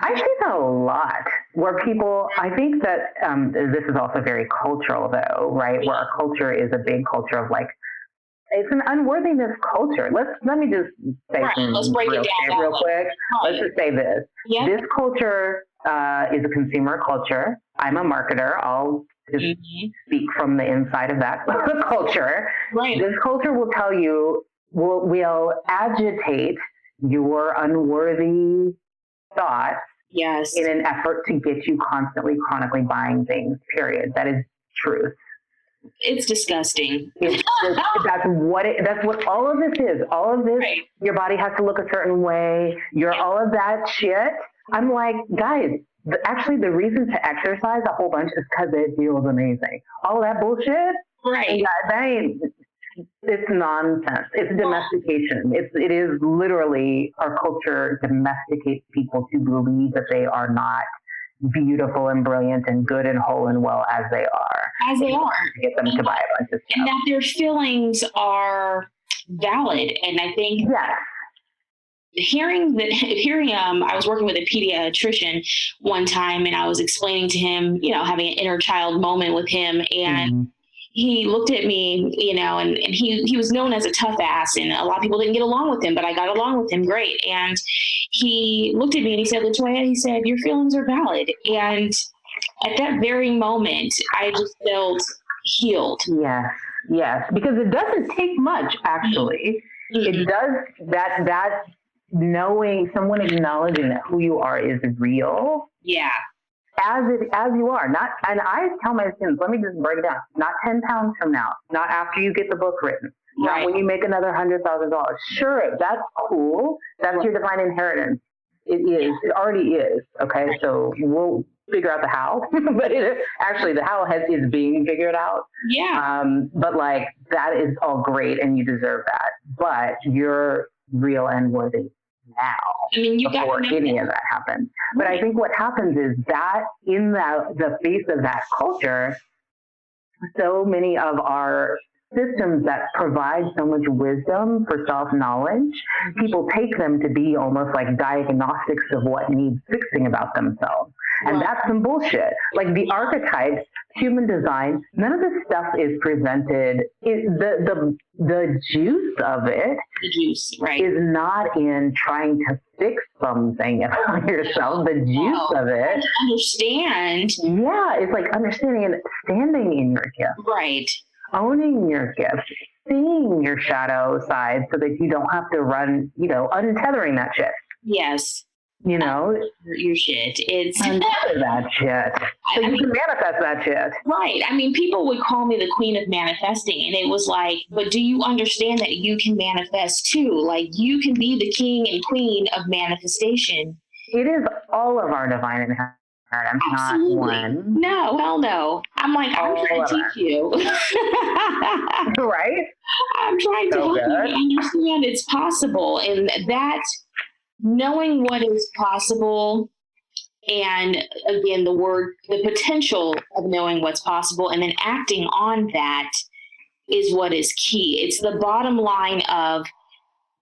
I see that a lot where people, I think that this is also very cultural though, right? Where our culture is a big culture of like, it's an unworthiness culture. Let me just say Let's break it down real quick. Let's just say this. Yep. This culture is a consumer culture. I'm a marketer. I'll just speak from the inside of that culture. Right. This culture will tell you, will agitate your unworthy thoughts in an effort to get you constantly, chronically buying things, period. That is truth. It's disgusting. That's what all of this is. All of this, your body has to look a certain way. All of that shit. I'm like, guys, actually the reason to exercise a whole bunch is because it feels amazing. All that bullshit. Right. It's nonsense. It's domestication. It is literally, our culture domesticates people to believe that they are not beautiful and brilliant and good and whole and well as they are. As they are. To get them to buy a bunch of stuff. And that their feelings are valid. And I think hearing I was working with a pediatrician one time, and I was explaining to him, having an inner child moment with him, and he looked at me, and he was known as a tough ass, and a lot of people didn't get along with him, but I got along with him great. And he looked at me and he said, LaToya, he said, your feelings are valid. And at that very moment, I just felt healed. Yes, because it doesn't take much, actually. It does, that knowing, someone acknowledging that who you are is real. Yeah. As you are, and I tell my students, let me just break it down, not 10 pounds from now, not after you get the book written, not when you make another $100,000. Sure, that's cool. That's your divine inheritance. It is. It already is. Okay, so we'll figure out the how, but actually the how is being figured out. Yeah. But like that is all great, and you deserve that. But you're real and worthy now. I mean, you before any of that happens. But I think what happens is that in the face of that culture, so many of our systems that provide so much wisdom for self-knowledge, people take them to be almost like diagnostics of what needs fixing about themselves. And that's some bullshit. Like the archetypes, human design, none of this stuff is presented. The juice of it is not in trying to fix something about yourself. The juice of it. Understand. Yeah, it's like understanding and standing in your gift. Right. Owning your gift, seeing your shadow side so that you don't have to run, untethering that shit. Yes. Your shit. It's untether that shit. So you can manifest that shit. Right. I mean, people would call me the queen of manifesting, and it was like, but do you understand that you can manifest too? Like, you can be the king and queen of manifestation. It is all of our divine inheritance. I'm not one. No, hell no. I'm like, I'm trying to teach you. Right? I'm trying to help you understand it's possible. And that, knowing what is possible, and again, the potential of knowing what's possible and then acting on that is what is key. It's the bottom line of,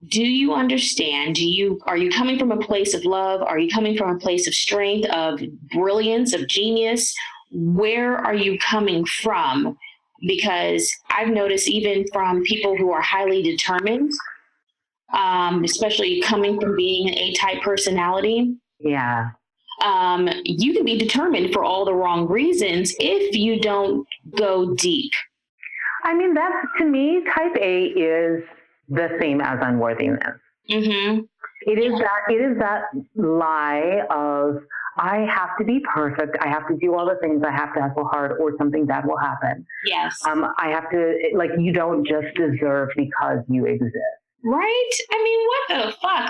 do you understand? Are you coming from a place of love? Are you coming from a place of strength, of brilliance, of genius? Where are you coming from? Because I've noticed even from people who are highly determined, especially coming from being an A-type personality. Yeah. You can be determined for all the wrong reasons if you don't go deep. I mean, that's, to me, type A is the same as unworthiness. Mm-hmm. It is that lie of, I have to be perfect. I have to do all the things. I have to hustle hard or something bad will happen. Yes. I have to, you don't just deserve because you exist. Right? I mean, what the fuck?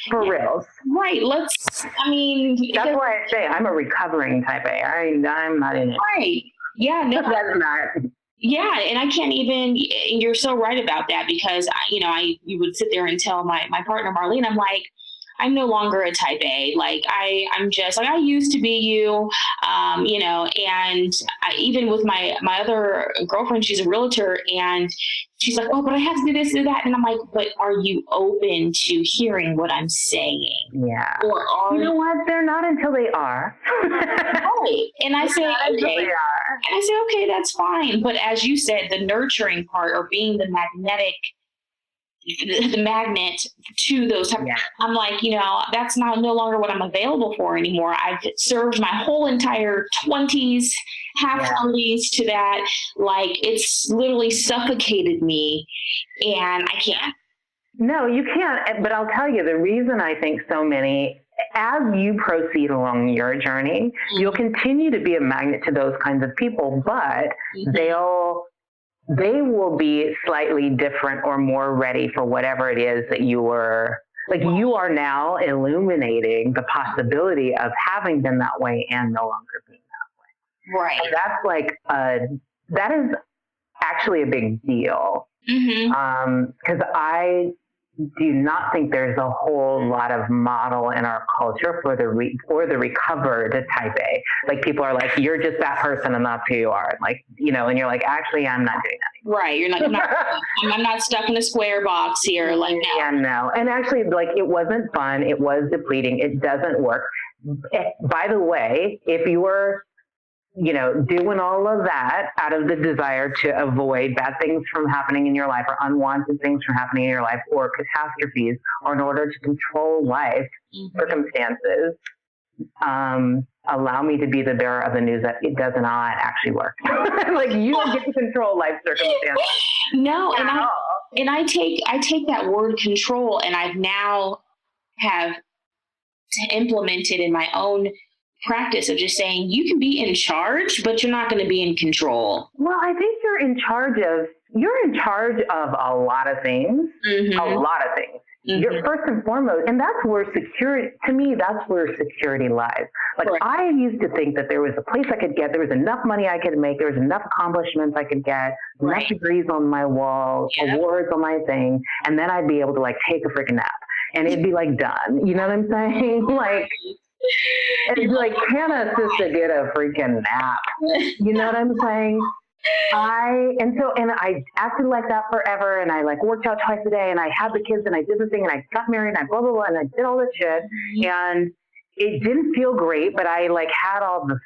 For reals. Right. That's why I say I'm a recovering type A. I'm not in it. Right. Yeah. No. That's not. Yeah, and I can't even. You're so right about that, because you would sit there and tell my partner Marlene, I'm like, I'm no longer a type A. Like I'm just like, I used to be you, and even with my other girlfriend, she's a realtor, and she's like, oh, but I have to do this, do that. And I'm like, but are you open to hearing what I'm saying? Yeah. Or you know what? They're not until they are. Right. And I say, okay. And I say, okay, that's fine. But as you said, the nurturing part, or being the magnet to those types. Yeah. I'm like, that's no longer what I'm available for anymore. I've served my whole entire 20s, half 30s to that. Like, it's literally suffocated me, and I can't. No, you can't. But I'll tell you, the reason I think so many, as you proceed along your journey, you'll continue to be a magnet to those kinds of people, but they will be slightly different or more ready for whatever it is that you were, you are now illuminating the possibility of having been that way and no longer being that way. Right. So that's that is actually a big deal. Mm-hmm. Because I do not think there's a whole lot of model in our culture for the recovered type A. Like, people are like, you're just that person and that's who you are. Like, and you're like, actually, I'm not doing that anymore. Right. You're like, I'm not stuck in a square box here. Like, no. Yeah, no. And actually, it wasn't fun. It was depleting. It doesn't work. By the way, if you were doing all of that out of the desire to avoid bad things from happening in your life, or unwanted things from happening in your life, or catastrophes, or in order to control life circumstances, allow me to be the bearer of the news that it does not actually work. You don't get to control life circumstances. No, and I take that word control, and I've now have implemented in my own practice of just saying, you can be in charge, but you're not going to be in control. Well, I think you're in charge of you're in charge of a lot of things, a lot of things. You're first and foremost, and that's where security, to me, that's where security lies. Like, I used to think that there was a place I could get, there was enough money I could make, there was enough accomplishments I could get, enough degrees on my wall, awards on my thing, and then I'd be able to, like, take a freaking nap. And it'd be, like, done. You know what I'm saying? Like, it'd be like, can a sister get a freaking nap? You know what I'm saying? I acted like that forever, and I like worked out twice a day, and I had the kids, and I did the thing, and I got married, and I blah, blah, blah, and I did all this shit, and it didn't feel great, but I like had all the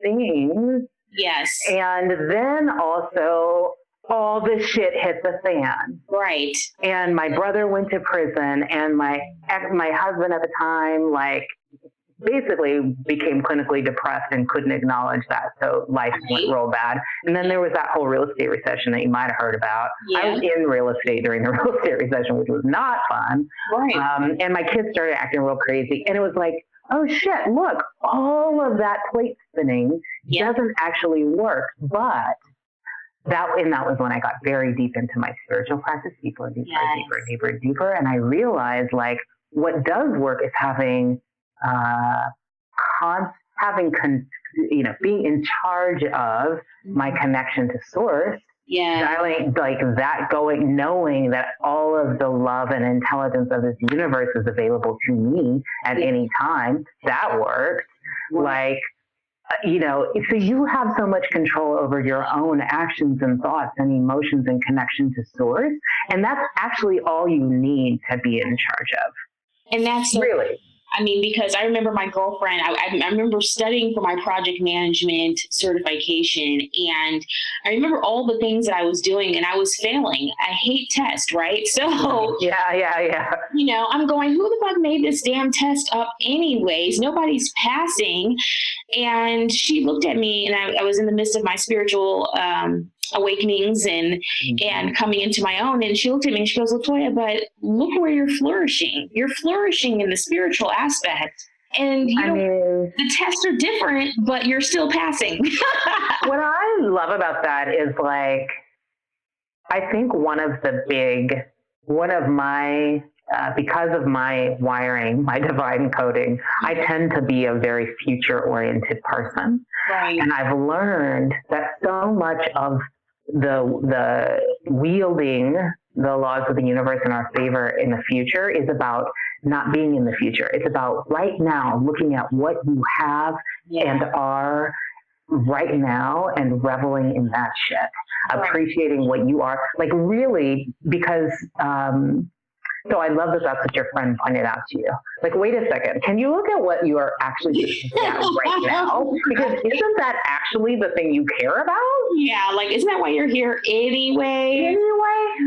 things. Yes. And then also all this shit hit the fan. Right. And my brother went to prison, and my husband at the time, like, basically became clinically depressed and couldn't acknowledge that. So life went real bad. And then there was that whole real estate recession that you might have heard about. Yeah. I was in real estate during the real estate recession, which was not fun. Right. And my kids started acting real crazy. And it was like, oh shit, look, all of that plate spinning doesn't actually work. But that was when I got very deep into my spiritual practice, deeper. And I realized, like, what does work is having being in charge of my connection to source, dialing like that, going, knowing that all of the love and intelligence of this universe is available to me at any time. That works. Like, so you have so much control over your own actions and thoughts and emotions and connection to source. And that's actually all you need to be in charge of. And that's really, I mean, because I remember my girlfriend, I remember studying for my project management certification, and I remember all the things that I was doing, and I was failing. I hate tests, right? So yeah. I'm going, who the fuck made this damn test up anyways? Nobody's passing. And she looked at me, and I was in the midst of my spiritual awakenings and coming into my own. And she looked at me and she goes, Latoya, but look where you're flourishing. You're flourishing in the spiritual aspect. And the tests are different, but you're still passing. What I love about that is, like, I think one of my, because of my wiring, my divine coding, I tend to be a very future-oriented person. Right. And I've learned that so much of the wielding the laws of the universe in our favor in the future is about not being in the future. It's about right now, looking at what you have and are right now and reveling in that shit, appreciating what you are. Like, really, because so I love that that's what your friend pointed out to you. Like, wait a second, can you look at what you are actually doing right now? Because isn't that actually the thing you care about? Yeah, like, isn't that why you're here anyway?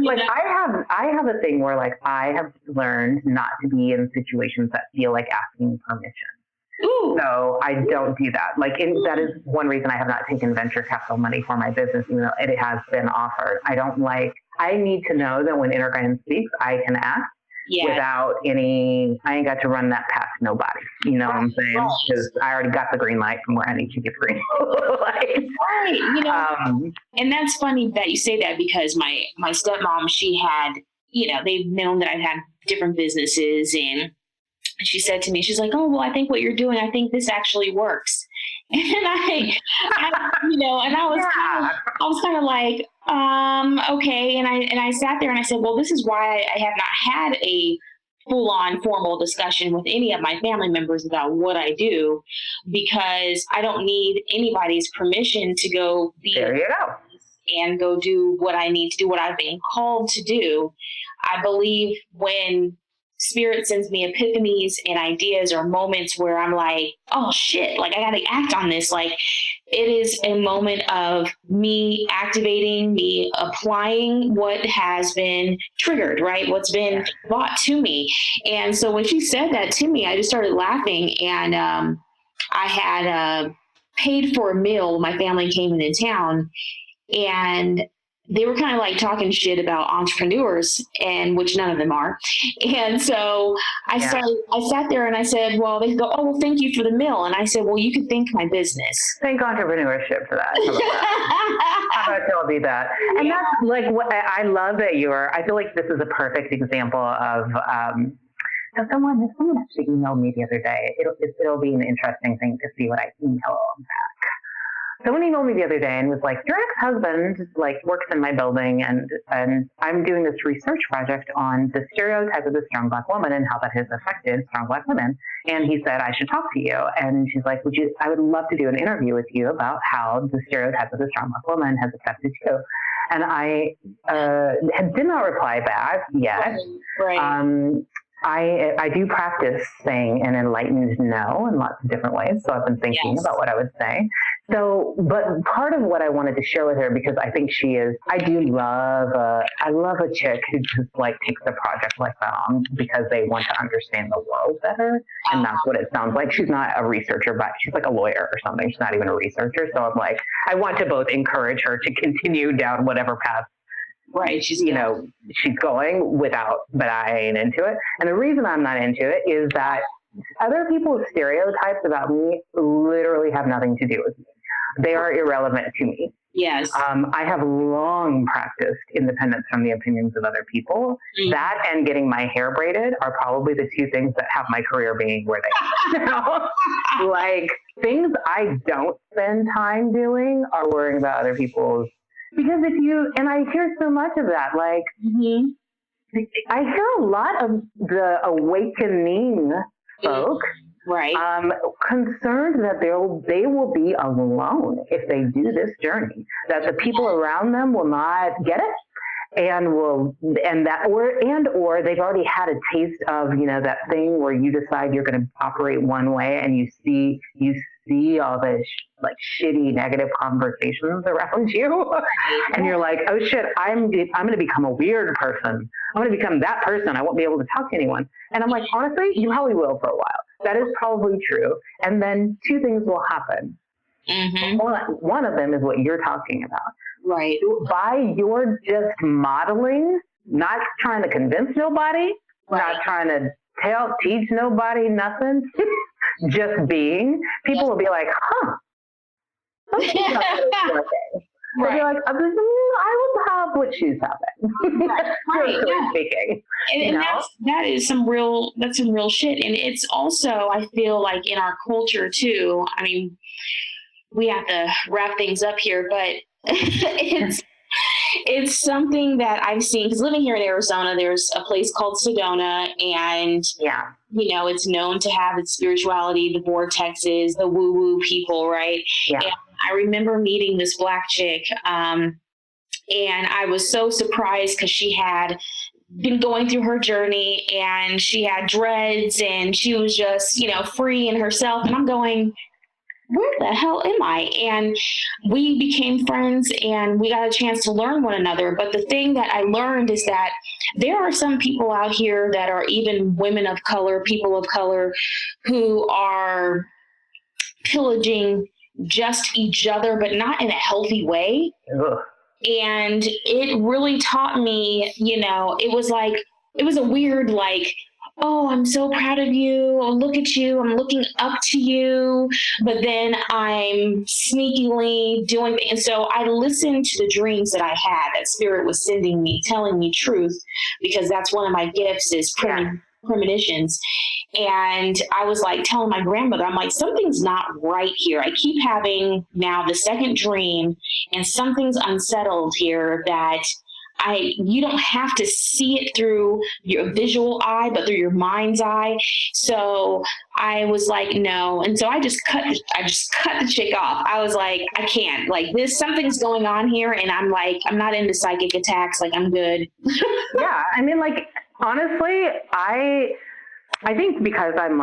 Like, I have a thing where, like, I have learned not to be in situations that feel like asking permission. Ooh. So I don't do that. Like, that is one reason I have not taken venture capital money for my business, even though it has been offered. I need to know that when Inner Guidance speaks, I can ask without I ain't got to run that past nobody. You know what I'm saying? Because I already got the green light from where I need to get the green light. Right. And that's funny that you say that, because my stepmom, she had, they've known that I've had different businesses, and she said to me, she's like, oh, well, I think what you're doing, I think this actually works. And I was kind of like, okay. And I sat there and I said, well, this is why I have not had a full-on formal discussion with any of my family members about what I do, because I don't need anybody's permission to go and go do what I need to do, what I've been called to do. I believe when Spirit sends me epiphanies and ideas or moments where I'm like, oh shit, like, I got to act on this. Like, it is a moment of me activating, me applying what has been triggered, right? What's been brought to me. And so when she said that to me, I just started laughing. And I had paid for a meal. My family came into town, and they were kind of like talking shit about entrepreneurs, and which none of them are. And so I sat there and I said, well, they go, oh, well, thank you for the meal. And I said, well, you could thank my business. Thank entrepreneurship for that. How about y'all do that? And that's like what I love that I feel like this is a perfect example of, so someone actually emailed me the other day. It'll be an interesting thing to see what I email back. Someone emailed me the other day and was like, your ex-husband like works in my building, and I'm doing this research project on the stereotype of the strong Black woman and how that has affected strong Black women. And he said, I should talk to you. And she's like, I would love to do an interview with you about how the stereotype of the strong Black woman has affected you. And I did not reply back yet. Right. I do practice saying an enlightened no in lots of different ways. So I've been thinking about what I would say. So, but part of what I wanted to share with her, because I think I love a chick who just like takes a project like that on because they want to understand the world better. And that's what it sounds like. She's not a researcher, but she's like a lawyer or something. She's not even a researcher. So I'm like, I want to both encourage her to continue down whatever path she's going but I ain't into it. And the reason I'm not into it is that other people's stereotypes about me literally have nothing to do with me. They are irrelevant to me. Yes. I have long practiced independence from the opinions of other people. Mm-hmm. That and getting my hair braided are probably the two things that have my career being where they are. Like, things I don't spend time doing are worrying about other people's. Because and I hear so much of that, like, I hear a lot of the awakening folk, right, concerned that they will be alone if they do this journey, that the people around them will not get it, or they've already had a taste of, that thing where you decide you're going to operate one way and you see all the shitty negative conversations around you. And you're like, oh shit, I'm going to become a weird person. I'm going to become that person. I won't be able to talk to anyone. And I'm like, honestly, you probably will for a while. That is probably true. And then two things will happen. Mm-hmm. One of them is what you're talking about. Right. By your just modeling, not trying to convince nobody, not trying to teach nobody nothing, just being, people will be like, huh. They'll be like, I will have what she's having. Right. Speaking. And that is some real shit. And it's also, I feel like in our culture too, I mean, we have to wrap things up here, but it's something that I've seen, because living here in Arizona, there's a place called Sedona, and it's known to have its spirituality, the vortexes, the woo-woo people, right? Yeah. And I remember meeting this Black chick, and I was so surprised because she had been going through her journey, and she had dreads, and she was just, free in herself, and I'm going, where the hell am I? And we became friends, and we got a chance to learn one another. But the thing that I learned is that there are some people out here that are even women of color, people of color, who are pillaging just each other, but not in a healthy way. Ugh. And it really taught me, it was a weird, oh, I'm so proud of you. Oh, look at you. I'm looking up to you. But then I'm sneakily doing things. And so I listened to the dreams that I had that Spirit was sending me, telling me truth, because that's one of my gifts is premonitions. And I was telling my grandmother, I'm like, something's not right here. I keep having now the second dream, and something's unsettled here that you don't have to see it through your visual eye, but through your mind's eye. So I was like, no. And so I just cut the chick off. I was like, I can't, something's going on here. And I'm not into psychic attacks. I'm good. Yeah. I mean, honestly, I think because I'm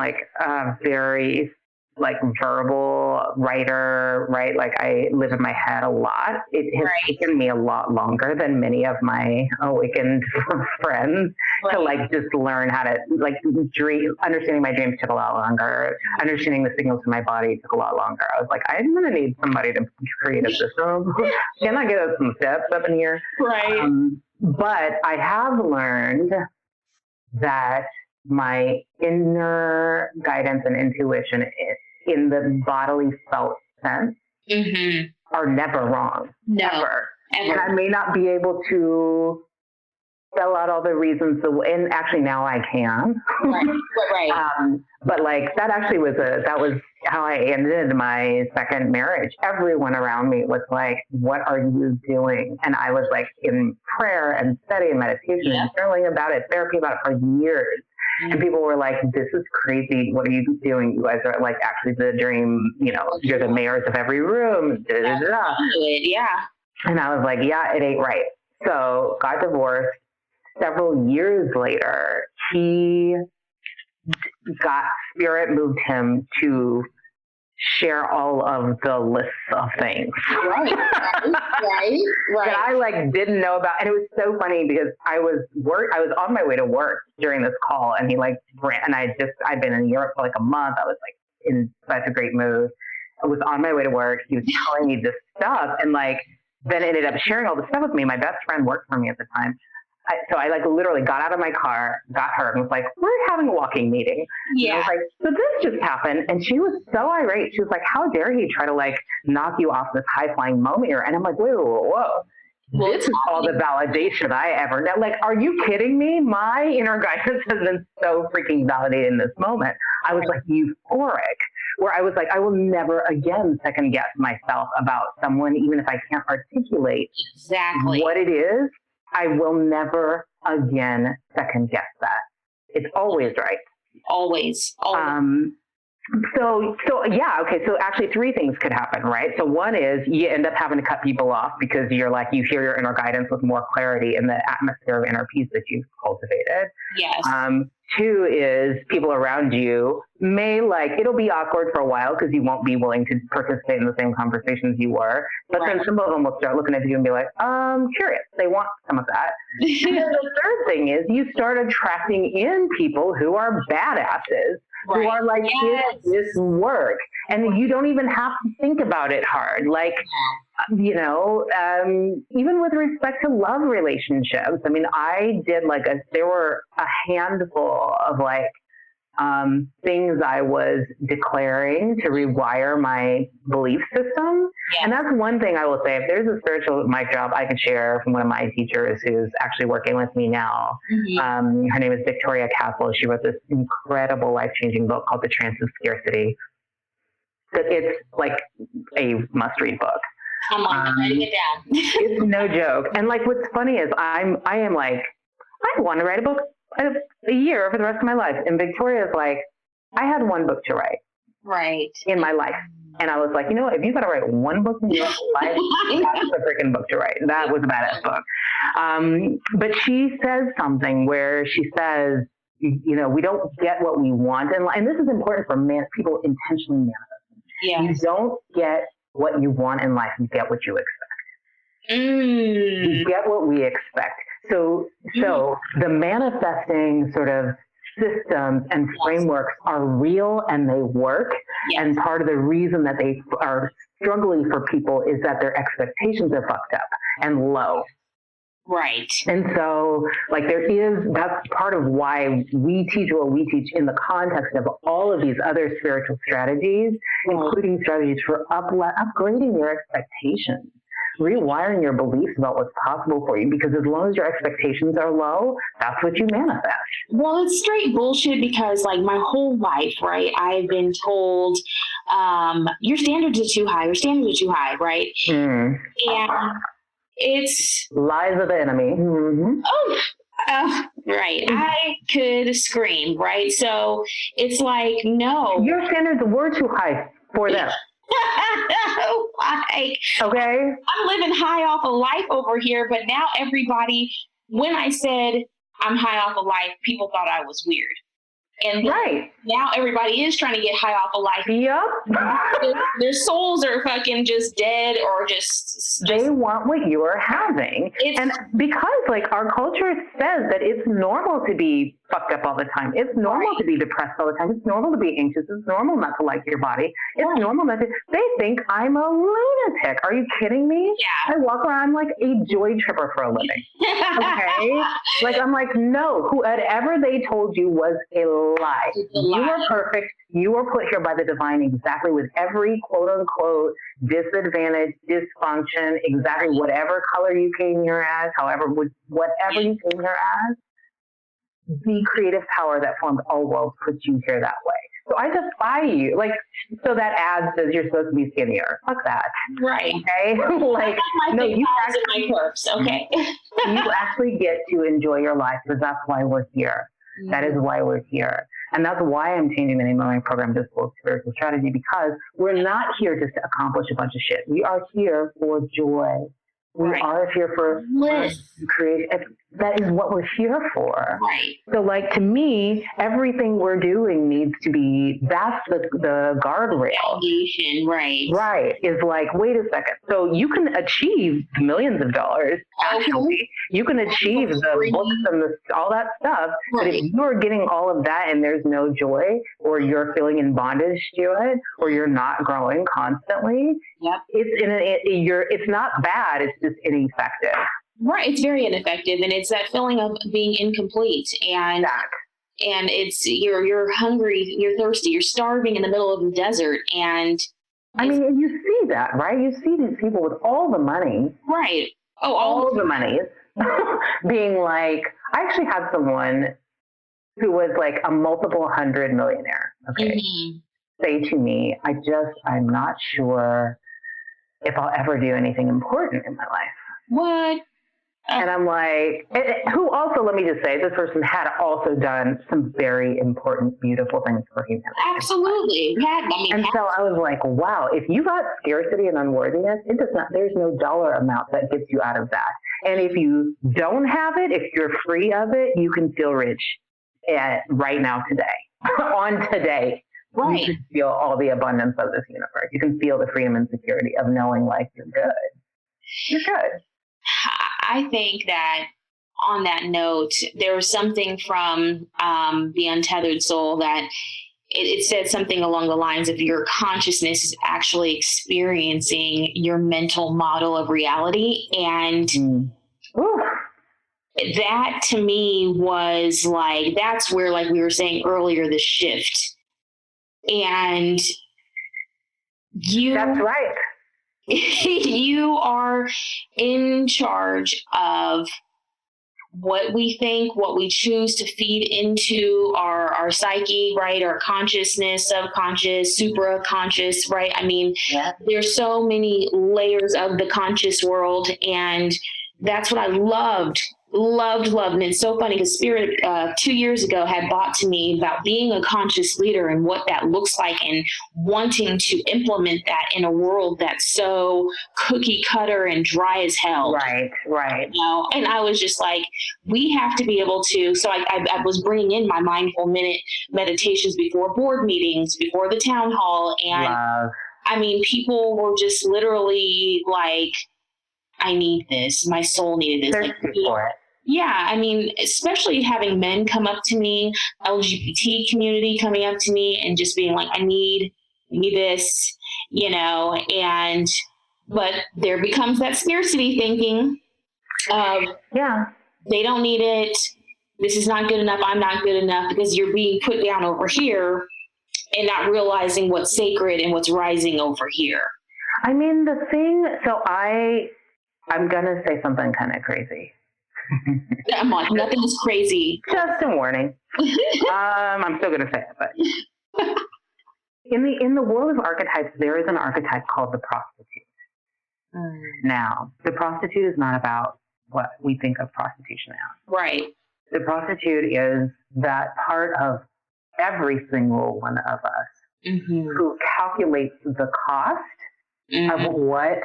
very like verbal writer, right? Like I live in my head a lot. It has taken me a lot longer than many of my awakened friends to like just learn how to like dream. Understanding my dreams took a lot longer. Understanding the signals in my body took a lot longer. I was like, I'm going to need somebody to create a system. Can I get some steps up in here? Right. But I have learned that my inner guidance and intuition in the bodily felt sense are never wrong. No, ever. And I may not be able to spell out all the reasons, and actually now I can. Right. But like that actually that was how I ended my second marriage. Everyone around me was like, what are you doing? And I was like in prayer and study and meditation and journaling about it, therapy about it for years. And people were like, this is crazy. What are you doing? You guys are like actually the dream, you're the mayors of every room. Da, da, da, da. Yeah. And I was like, yeah, it ain't right. So got divorced. Several years later, Spirit moved him to share all of the lists of things. Right. That I like didn't know about. And it was so funny because I was on my way to work during this call, and he like ran, and I'd been in Europe for like a month. I was like in such a great mood. I was on my way to work. He was telling me this stuff, and like then ended up sharing all this stuff with me. My best friend worked for me at the time. So I like literally got out of my car, got her, and was like, we're having a walking meeting. Yeah. And I was like, so this just happened. And she was so irate. She was like, how dare he try to like knock you off this high flying moment here? And I'm like, whoa. This is all the validation I ever know. Like, are you kidding me? My inner guidance has been so freaking validated in this moment. I was like euphoric, where I was like, I will never again second guess myself about someone, even if I can't articulate what it is. I will never again second guess that. It's always right. Always. So yeah, okay. So actually 3 things could happen, right? So one is you end up having to cut people off because you're like, you hear your inner guidance with more clarity in the atmosphere of inner peace that you've cultivated. Yes. 2 is people around you may it'll be awkward for a while because you won't be willing to participate in the same conversations you were. But then some of them will start looking at you and be like, curious. They want some of that. And then the third thing is you start attracting in people who are badasses. Who are like, this work? And you don't even have to think about it hard. Like, even with respect to love relationships, I mean, I did there were a handful of things I was declaring to rewire my belief system. Yes. And that's one thing I will say. If there's a spiritual mic drop I could share from one of my teachers who's actually working with me now. Mm-hmm. Her name is Victoria Castle. She wrote this incredible life-changing book called The Trance of Scarcity. So it's like a must-read book. I'm writing it down. It's no joke. And what's funny is I want to write a book a year for the rest of my life. And Victoria's like, I had one book to write. Right. In my life. And I was like, if you got to write one book in your life, that's a freaking book to write. That was a badass book. But she says something where she says, we don't get what we want. And this is important for people intentionally manifesting. Yes. You don't get what you want in life. You get what you expect. You get what we expect. So the manifesting sort of systems and frameworks are real and they work. Yes. And part of the reason that they are struggling for people is that their expectations are fucked up and low. Right. And so that's part of why we teach what we teach in the context of all of these other spiritual strategies, including strategies for upgrading your expectations. Rewiring your beliefs about what's possible for you, because as long as your expectations are low, that's what you manifest. Well, it's straight bullshit because my whole life, right, I've been told your standards are too high, right? And it's lies of the enemy. Mm-hmm. Right. I could scream, right? So it's no. Your standards were too high for them. Okay. I'm living high off of life over here, but now everybody, when I said I'm high off of life, people thought I was weird. And now everybody is trying to get high off of life. Yep. Their souls are fucking just dead or just they want what you're having. And because like our culture says that it's normal to be fucked up all the time. It's normal to be depressed all the time. It's normal to be anxious. It's normal not to like your body. It's normal not to, they think I'm a lunatic. Are you kidding me? Yeah. I walk around like a joy tripper for a living. Okay? Like, I'm like, no, whoever they told you was a lie. You are perfect. You were put here by the divine exactly with every quote unquote disadvantage, dysfunction, exactly whatever color you came here as, whatever you came here as. The creative power that formed all worlds puts you here that way. So I defy you. Like, so that ad says you're supposed to be skinnier. Fuck that. Right. Okay? Like, no, you actually, my curves. Okay. you actually get to enjoy your life because that's why we're here. Mm-hmm. That is why we're here. And that's why I'm changing the name of my program to Full Spiritual Strategy, because we're not here just to accomplish a bunch of shit. We are here for joy. We are here for creation. That is what we're here for. Right. So, like, to me, everything we're doing needs to be, that's the guardrail. Foundation, right. Right. Is like, wait a second. So you can achieve millions of dollars, actually. You can achieve the books and all that stuff. But if you're getting all of that and there's no joy, or you're feeling in bondage to it, or you're not growing constantly, it's not bad. It's just ineffective. Right. It's very ineffective. And it's that feeling of being incomplete. And it's, you're hungry, you're thirsty, you're starving in the middle of the desert. And I mean, you see that, right? You see these people with all the money. Right. Oh, all the money being like, I actually had someone who was like a multiple hundred millionaire. Okay. Mm-hmm. Say to me, I'm not sure if I'll ever do anything important in my life. What? And I'm like, who also, let me just say, this person had also done some very important, beautiful things for humanity. Absolutely. So I was like, wow, if you got scarcity and unworthiness, there's no dollar amount that gets you out of that. And if you don't have it, if you're free of it, you can feel rich right now, today, on today. Right. You can feel all the abundance of this universe. You can feel the freedom and security of knowing, like, you're good. You're good. I think that on that note, there was something from The Untethered Soul that it said something along the lines of your consciousness is actually experiencing your mental model of reality. And that to me was like, that's where, like we were saying earlier, the shift. And that's right. You are in charge of what we think, what we choose to feed into our psyche, right? Our consciousness, subconscious, supraconscious, right? I mean, there's so many layers of the conscious world, and that's what I loved. And it's so funny because Spirit 2 years ago had brought to me about being a conscious leader and what that looks like, and wanting to implement that in a world that's so cookie cutter and dry as hell. Right. You know? And I was just like, we have to be able to, so I was bringing in my mindful minute meditations before board meetings, before the town hall. And I mean, people were just literally like, I need this. My soul needed this. Yeah, I mean, especially having men come up to me, LGBT community coming up to me and just being like, I need this, you know, but there becomes that scarcity thinking of, they don't need it. This is not good enough. I'm not good enough, because you're being put down over here and not realizing what's sacred and what's rising over here. I mean, I'm going to say something kind of crazy. I'm like, nothing is crazy. Just a warning. I'm still going to say it, but in the world of archetypes, there is an archetype called the prostitute. Now, the prostitute is not about what we think of prostitution as. Right. The prostitute is that part of every single one of us who calculates the cost of what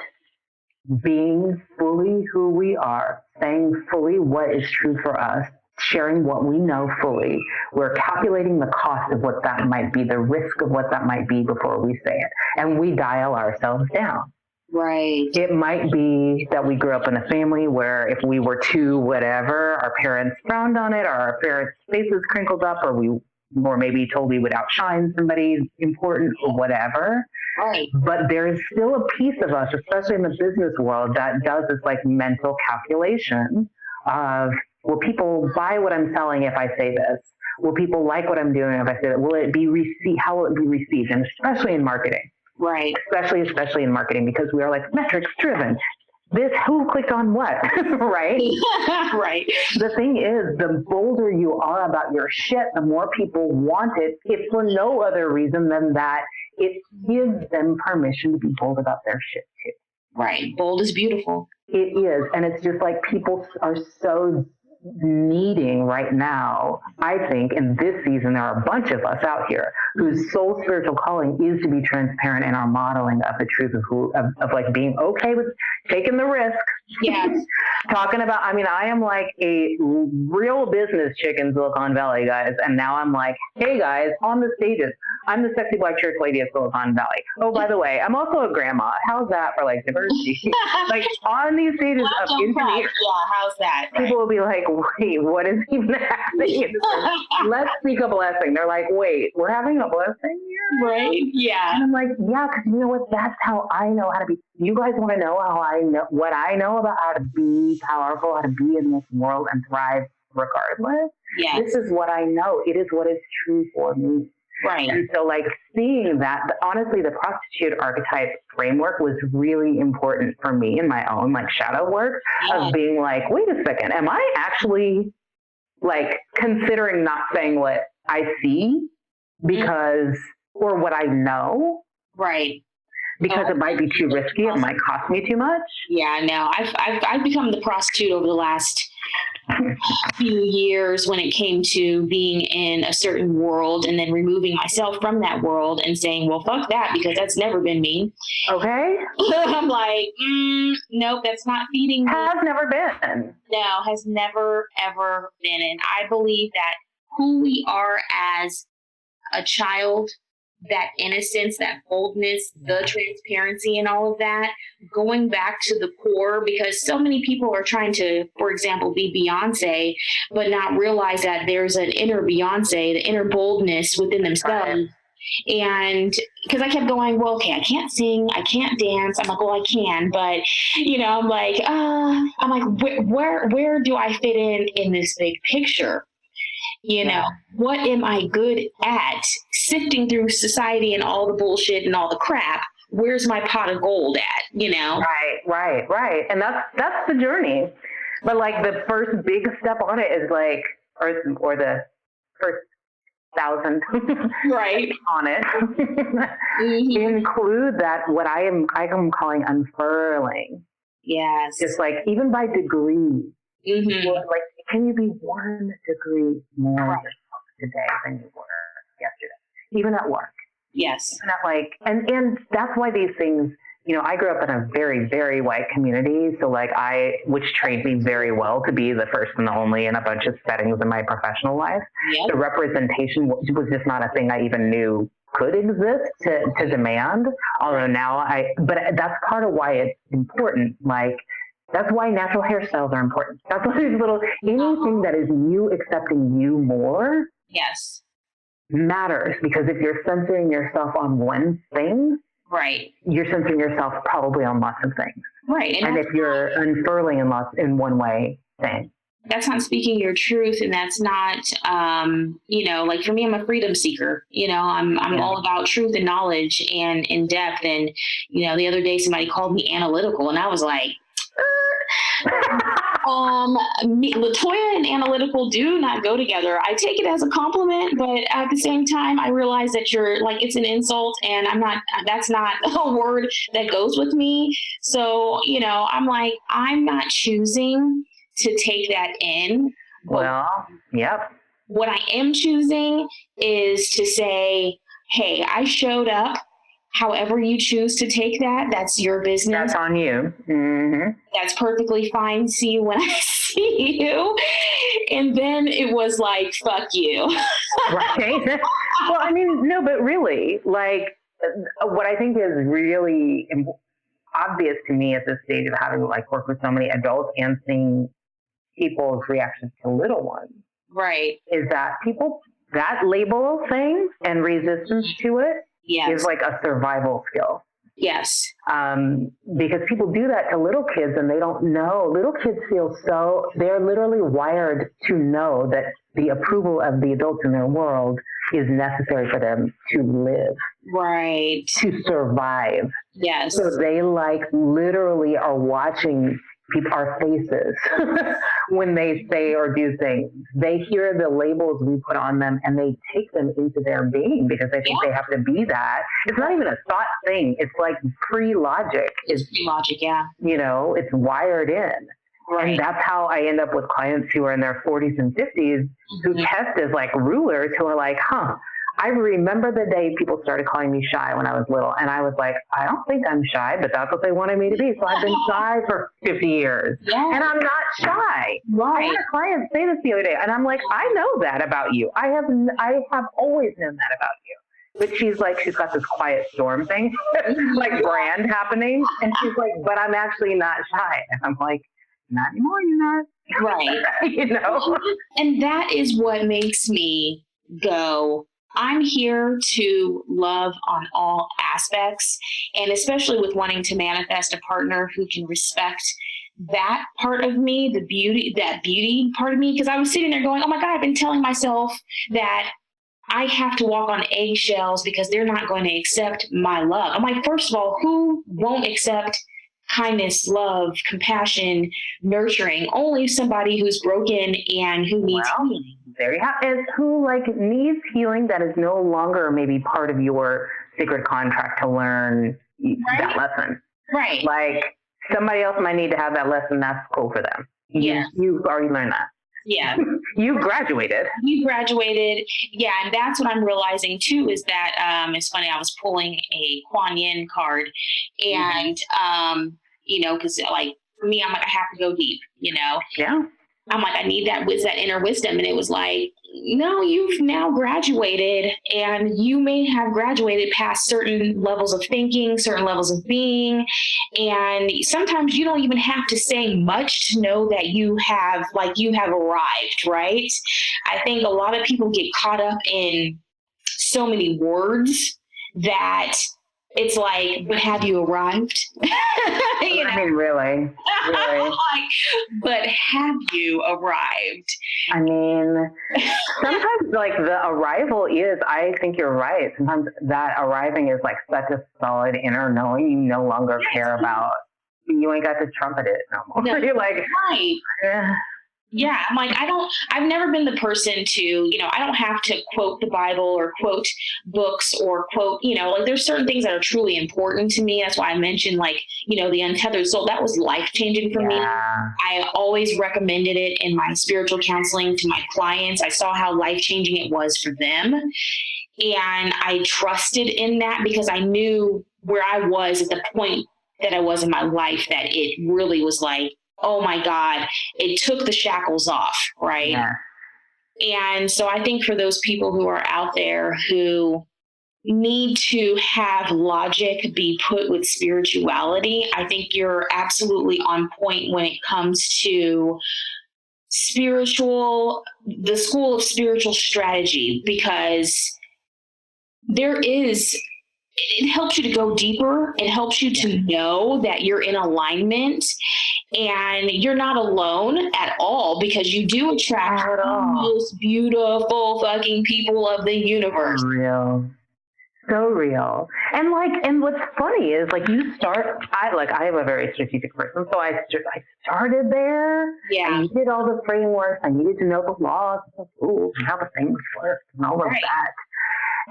being fully who we are, saying fully what is true for us, sharing what we know fully. We're calculating the cost of what that might be, the risk of what that might be before we say it. And we dial ourselves down. Right. It might be that we grew up in a family where if we were too whatever, our parents frowned on it, or our parents' faces crinkled up, or we were maybe told we would outshine somebody important or whatever. Right. But there is still a piece of us, especially in the business world, that does this like mental calculation of, will people buy what I'm selling if I say this? Will people like what I'm doing if I say that? Will it be received? How will it be received? And especially in marketing. Right. Especially in marketing, because we are like metrics driven. This, who clicked on what, right? Right. The thing is, the bolder you are about your shit, the more people want it, if for no other reason than that it gives them permission to be bold about their shit too. Right. Bold is beautiful. It is. And it's just like people are so needing right now, I think, in this season, there are a bunch of us out here whose sole spiritual calling is to be transparent in our modeling of the truth of like being okay with taking the risk. Yes. Talking about, I mean, I am like a real business chick in Silicon Valley, guys. And now I'm like, hey guys, on the stages, I'm the sexy black church lady of Silicon Valley. Oh, by the way, I'm also a grandma. How's that for like diversity? Like on these stages of interviews. Yeah, how's that? People will be like, wait, what is even happening? Let's speak a blessing. They're like, wait, we're having a blessing here? Right? Yeah. And I'm like, yeah, because you know what? That's how I know how to be. You guys want to know how I know what I know about how to be powerful, how to be in this world and thrive regardless? Yes. This is what I know. It is what is true for me. Right. And so like seeing that, honestly, the prostitute archetype framework was really important for me in my own like shadow work of being like, wait a second, am I actually like considering not saying what I see because, or what I know? Right. Because it might be too risky. It might cost me too much. Yeah, no, I've become the prostitute over the last few years when it came to being in a certain world and then removing myself from that world and saying, well, fuck that, because that's never been me. Okay. I'm like, nope, that's not feeding me. Has never been. No, has never, ever been. And I believe that who we are as a child, that innocence, that boldness, the transparency and all of that, going back to the core, because so many people are trying to, for example, be Beyonce, but not realize that there's an inner Beyonce, the inner boldness within themselves. Right. And because I kept going, well, okay, I can't sing, I can't dance. I'm like, well, I can, but you know, I'm like, where do I fit in this big picture? You know, what am I good at? Sifting through society and all the bullshit and all the crap. Where's my pot of gold at? You know? Right. And that's the journey. But like the first big step on it is like, or the first 1,000 right on it include that what I am calling unfurling. Yes. Just like even by degree. Mm-hmm. Like, can you be 1 degree more today than you were yesterday? Even at work. Yes. Even at like, and that's why these things, you know, I grew up in a very, very white community. So like which trained me very well to be the first and the only in a bunch of settings in my professional life. Yep. The representation was just not a thing I even knew could exist to demand. Although now but that's part of why it's important. Like, that's why natural hairstyles are important. That's why these anything that is you accepting you more. Yes. Matters, because if you're censoring yourself on one thing, right, you're censoring yourself probably on lots of things. Right. And if you're unfurling in one way, thing. That's not speaking your truth, and that's not, you know, like for me, I'm a freedom seeker. You know, I'm all about truth and knowledge and in depth. And, you know, the other day somebody called me analytical, and I was like, Latoya and analytical do not go together. I take it as a compliment, but at the same time, I realize that you're like, it's an insult, and that's not a word that goes with me. So, you know, I'm like, I'm not choosing to take that in. Well, yep. What I am choosing is to say, hey, I showed up. however you choose to take that, that's your business. That's on you. Mm-hmm. That's perfectly fine. See you when I see you. And then it was like, fuck you. Right. Well, I mean, no, but really, like, what I think is really obvious to me at this stage of having like worked with so many adults and seeing people's reactions to little ones, right, is that that label thing and resistance to it is like a survival skill. Yes. Because people do that to little kids and they don't know. Little kids feel they're literally wired to know that the approval of the adults in their world is necessary for them to live. Right. To survive. Yes. So they like literally are watching our faces when they say or do things. They hear the labels we put on them and they take them into their being because they think they have to be that. It's not even a thought thing. It's like pre-logic. It's pre-logic, yeah. You know, it's wired in. Right. And that's how I end up with clients who are in their 40s and 50s who test as like rulers, who are like, I remember the day people started calling me shy when I was little. And I was like, I don't think I'm shy, but that's what they wanted me to be. So I've been shy for 50 years. Yeah. And I'm not shy. Right. I had a client say this the other day, and I'm like, I know that about you. I have always known that about you. But she's got this quiet storm thing, like brand happening. And she's like, but I'm actually not shy. And I'm like, not anymore, you're not. Right. You know? And that is what makes me go, I'm here to love on all aspects, and especially with wanting to manifest a partner who can respect that part of me, that beauty part of me. Because I was sitting there going, oh my God, I've been telling myself that I have to walk on eggshells because they're not going to accept my love. I'm like, first of all, who won't accept kindness, love, compassion, nurturing? Only somebody who's broken and who needs healing. There you have it. Who needs healing that is no longer maybe part of your sacred contract to learn that lesson. Right. Like somebody else might need to have that lesson. That's cool for them. You've already learned that. Yeah. You graduated. Yeah. And that's what I'm realizing too, is that, it's funny. I was pulling a Kuan Yin card and, cause like for me, I'm like, I have to go deep, Yeah. I'm like, I need that inner wisdom. And it was like, no, you've now graduated, and you may have graduated past certain levels of thinking, certain levels of being. And sometimes you don't even have to say much to know that you have arrived, right? I think a lot of people get caught up in so many words that it's like, but have you arrived? I mean, really. But have you arrived? I mean, sometimes the arrival is, I think you're right. Sometimes that arriving is like such a solid inner knowing you no longer care about. You ain't got to trumpet it no more. No, you're like, right. Yeah, I'm like, I've never been the person to, I don't have to quote the Bible or quote books or quote, there's certain things that are truly important to me. That's why I mentioned the Untethered Soul. That was life-changing for me. I always recommended it in my spiritual counseling to my clients. I saw how life-changing it was for them. And I trusted in that because I knew where I was at the point that I was in my life, that it really was like, oh my God, it took the shackles off, right? Yeah. And so I think for those people who are out there who need to have logic be put with spirituality, I think you're absolutely on point when it comes to the school of spiritual strategy, because it helps you to go deeper. It helps you to know that you're in alignment and you're not alone at all, because you do attract the most beautiful fucking people of the universe. So real. And what's funny is I am a very strategic person. So I started there. Yeah. I needed all the frameworks. I needed to know the laws, the rules, and how the things work and all of that.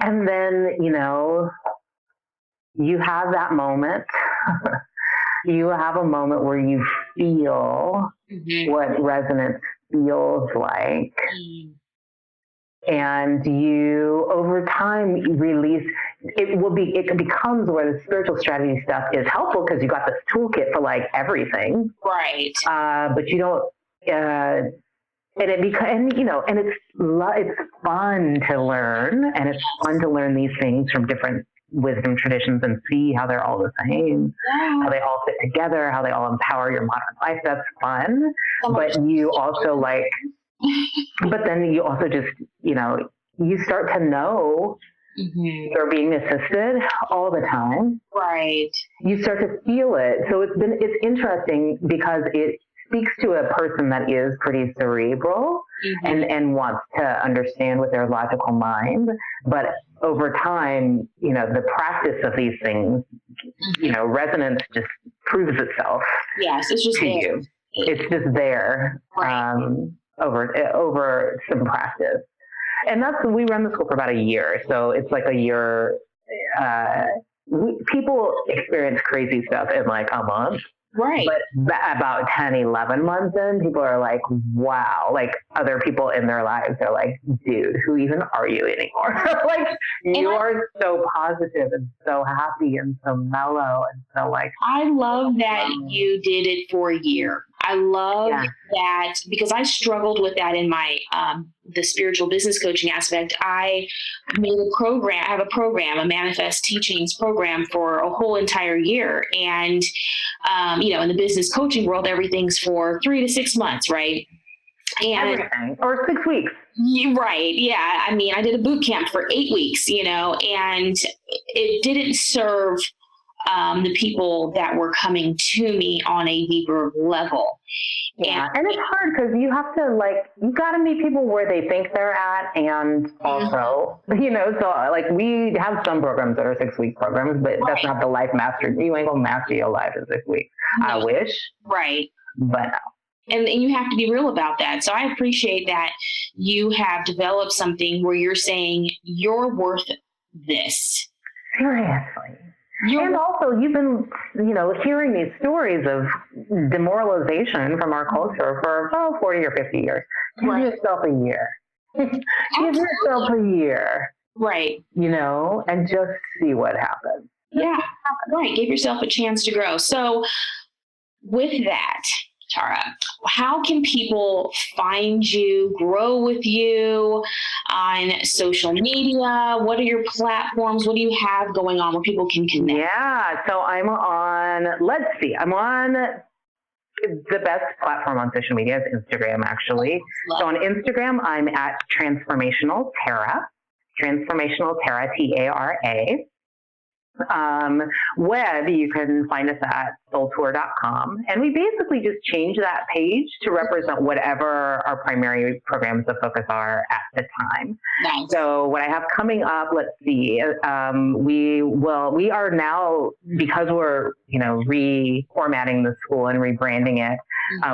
And then, you have that moment. You have a moment where you feel what resonance feels like. And you, over time, release. it becomes where the spiritual strategy stuff is helpful because you got this toolkit for like everything. Right. But you don't, and it's fun to learn, and it's fun to learn these things from different wisdom traditions and see how they're all the same, how they all fit together, how they all empower your modern life. That's fun. But you also but then you also just, you start to know you're being assisted all the time. Right. You start to feel it. So it's interesting because it speaks to a person that is pretty cerebral and wants to understand with their logical mind. But over time, the practice of these things, resonance just proves itself. Yes, it's just to there. you. It's just there over some practice. And we run the school for about a year. So it's like a year. People experience crazy stuff in like a month. Right. But about 10, 11 months in, people are like, wow, like other people in their lives are like, dude, who even are you anymore? Like you are so positive and so happy and so mellow and so like. I love that you did it for a year. I love that because I struggled with that in my, the spiritual business coaching aspect. I made a program. I have a Manifest Teachings program for a whole entire year. And, in the business coaching world, everything's for 3 to 6 months, right? And everything. Or 6 weeks. Right. Yeah. I mean, I did a boot camp for 8 weeks, and it didn't serve the people that were coming to me on a deeper level. Yeah. And it's hard because you have to you got to meet people where they think they're at. And also, so like we have some programs that are 6-week programs, but that's not the life mastery. You ain't going to master your life in 6 weeks. No. I wish. Right. But no. And you have to be real about that. So I appreciate that you have developed something where you're saying you're worth this. Seriously. And also, you've been, hearing these stories of demoralization from our culture for 40 or 50 years. Give yourself a year. Give yourself a year. Right. And just see what happens. Yeah. Right. Give yourself a chance to grow. So with that, Tara, how can people find you, grow with you on social media? What are your platforms? What do you have going on where people can connect? Yeah, so I'm on the best platform on social media is Instagram, actually. So on Instagram, I'm at Transformational Tara, Tara. Web, you can find us at soultour.com. And we basically just change that page to represent whatever our primary programs of focus are at the time. Nice. So what I have coming up, let's see, we are now, because we're, reformatting the school and rebranding it,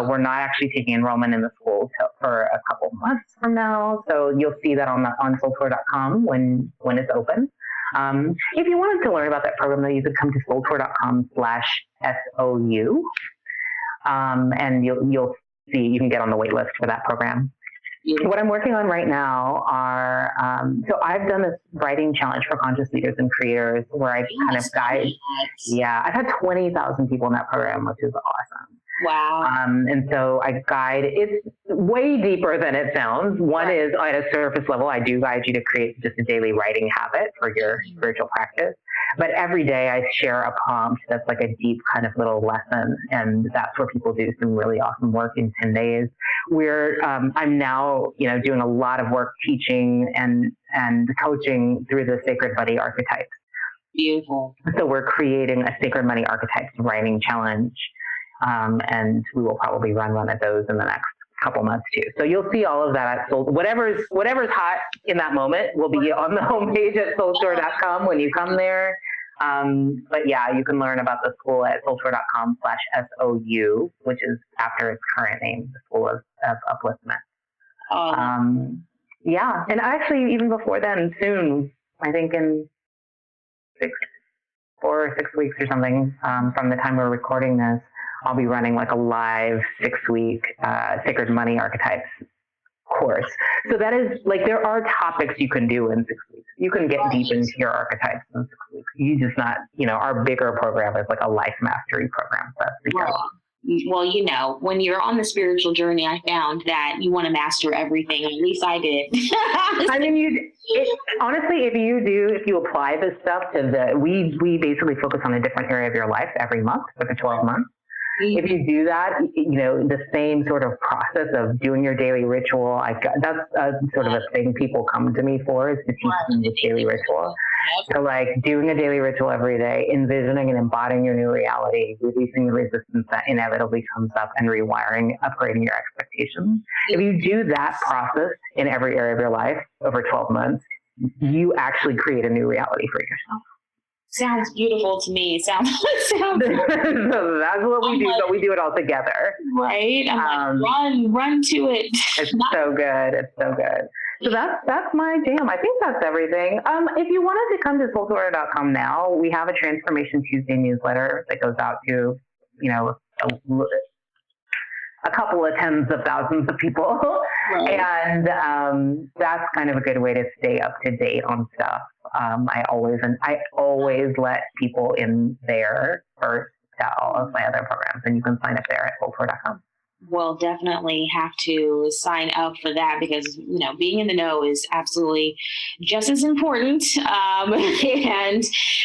we're not actually taking enrollment in the school for a couple months from now. So you'll see that on soultour.com when it's open. If you wanted to learn about that program, though, you could come to soultour.com/SOU. And you'll see, you can get on the wait list for that program. Yeah. What I'm working on right now are, so I've done this writing challenge for conscious leaders and creators where I kind of guide. Yeah, I've had 20,000 people in that program, which is awesome. Wow. And so I guide, it's way deeper than it sounds. One is at a surface level, I do guide you to create just a daily writing habit for your spiritual practice. But every day I share a prompt that's like a deep kind of little lesson. And that's where people do some really awesome work in 10 days. I'm now, doing a lot of work teaching and coaching through the Sacred Buddy archetypes. Beautiful. So we're creating a Sacred Money Archetypes writing challenge. And we will probably run one of those in the next couple months too. So you'll see all of that at Soul. Whatever's hot in that moment will be on the homepage at soultour.com when you come there. But yeah, you can learn about the school at soultour.com/SOU, which is after its current name, the School of Upliftment. Yeah. And actually even before then, soon, I think in 4 or 6 weeks or something, from the time we're recording this, I'll be running like a live 6-week Sacred Money Archetypes course. So that is like, there are topics you can do in 6 weeks. You can get deep into your archetypes. You just not, our bigger program is like a life mastery program. So that's well, when you're on the spiritual journey, I found that you want to master everything. At least I did. I mean, honestly, if you apply this stuff we basically focus on a different area of your life every month for the 12 months. Mm-hmm. If you do that, the same sort of process of doing your daily ritual, that's sort of a thing people come to me for, is to teach them this daily ritual. So like doing a daily ritual every day, envisioning and embodying your new reality, releasing the resistance that inevitably comes up, and rewiring, upgrading your expectations. If you do that process in every area of your life over 12 months, you actually create a new reality for yourself. Sounds beautiful to me. Sounds so that's what we do, but we do it all together. Right. I'm run to it. It's so good. It's so good. So that's my jam. I think that's everything. If you wanted to come to soulsorter.com now, we have a Transformation Tuesday newsletter that goes out to, a couple of tens of thousands of people. Right. And that's kind of a good way to stay up to date on stuff. I always let people in there first to all of my other programs, and you can sign up there at soulsorter.com. Will definitely have to sign up for that, because being in the know is absolutely just as important, and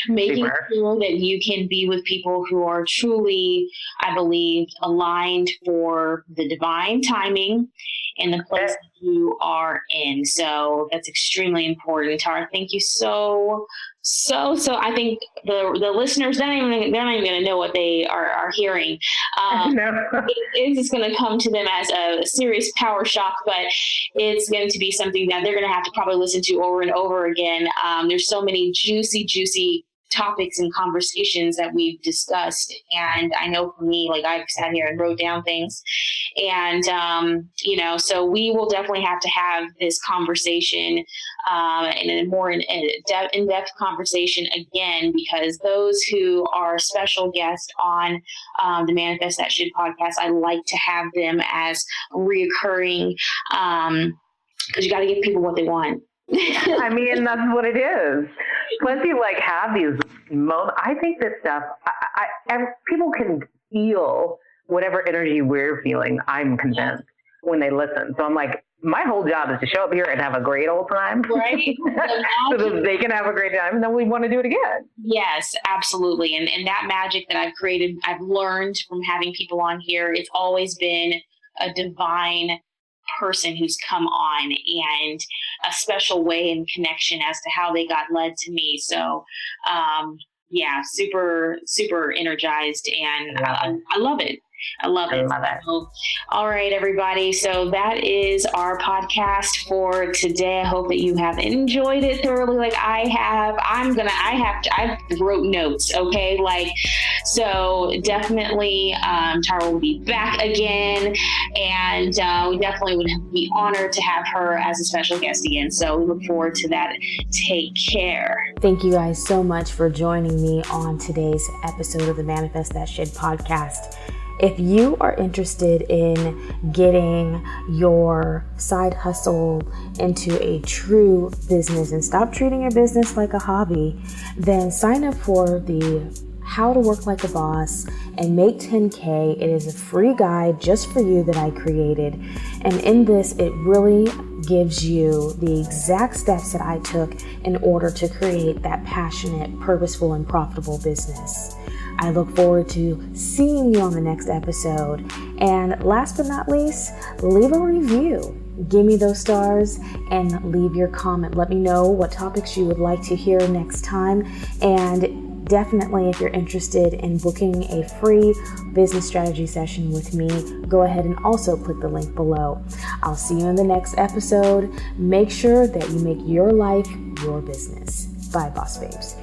making sure that you can be with people who are truly, I believe, aligned for the divine timing and the place that you are in. So that's extremely important. Tara, thank you so I think the listeners, they're not even going to know what they are hearing. It is going to come to them as a serious power shock, but it's going to be something that they're going to have to probably listen to over and over again. There's so many juicy topics and conversations that we've discussed. And I know for me, like, I've sat here and wrote down things, and, so we will definitely have to have this conversation, and a more in-depth conversation again, because those who are special guests on the Manifest That Shit podcast, I like to have them as reoccurring, because you got to give people what they want. I mean, that's what it is. Once you have these moments, I think this stuff, people can feel whatever energy we're feeling, I'm convinced, when they listen. So I'm like, my whole job is to show up here and have a great old time. Right. So that they can have a great time, and then we want to do it again. Yes, absolutely. And that magic that I've created, I've learned from having people on here. It's always been a divine person who's come on, and a special way and connection as to how they got led to me. So super energized, and I love it. I love it. So, all right, everybody. So that is our podcast for today. I hope that you have enjoyed it thoroughly, like I have. I wrote notes. Okay. So definitely, Tara will be back again, and we definitely would be honored to have her as a special guest again. So we look forward to that. Take care. Thank you guys so much for joining me on today's episode of the Manifest That Shit podcast. If you are interested in getting your side hustle into a true business and stop treating your business like a hobby, then sign up for the How to Work Like a Boss and Make 10K. It is a free guide just for you that I created. And in this, it really gives you the exact steps that I took in order to create that passionate, purposeful, and profitable business. I look forward to seeing you on the next episode. And last but not least, leave a review. Give me those stars and leave your comment. Let me know what topics you would like to hear next time. And definitely, if you're interested in booking a free business strategy session with me, go ahead and also click the link below. I'll see you in the next episode. Make sure that you make your life your business. Bye, Boss Babes.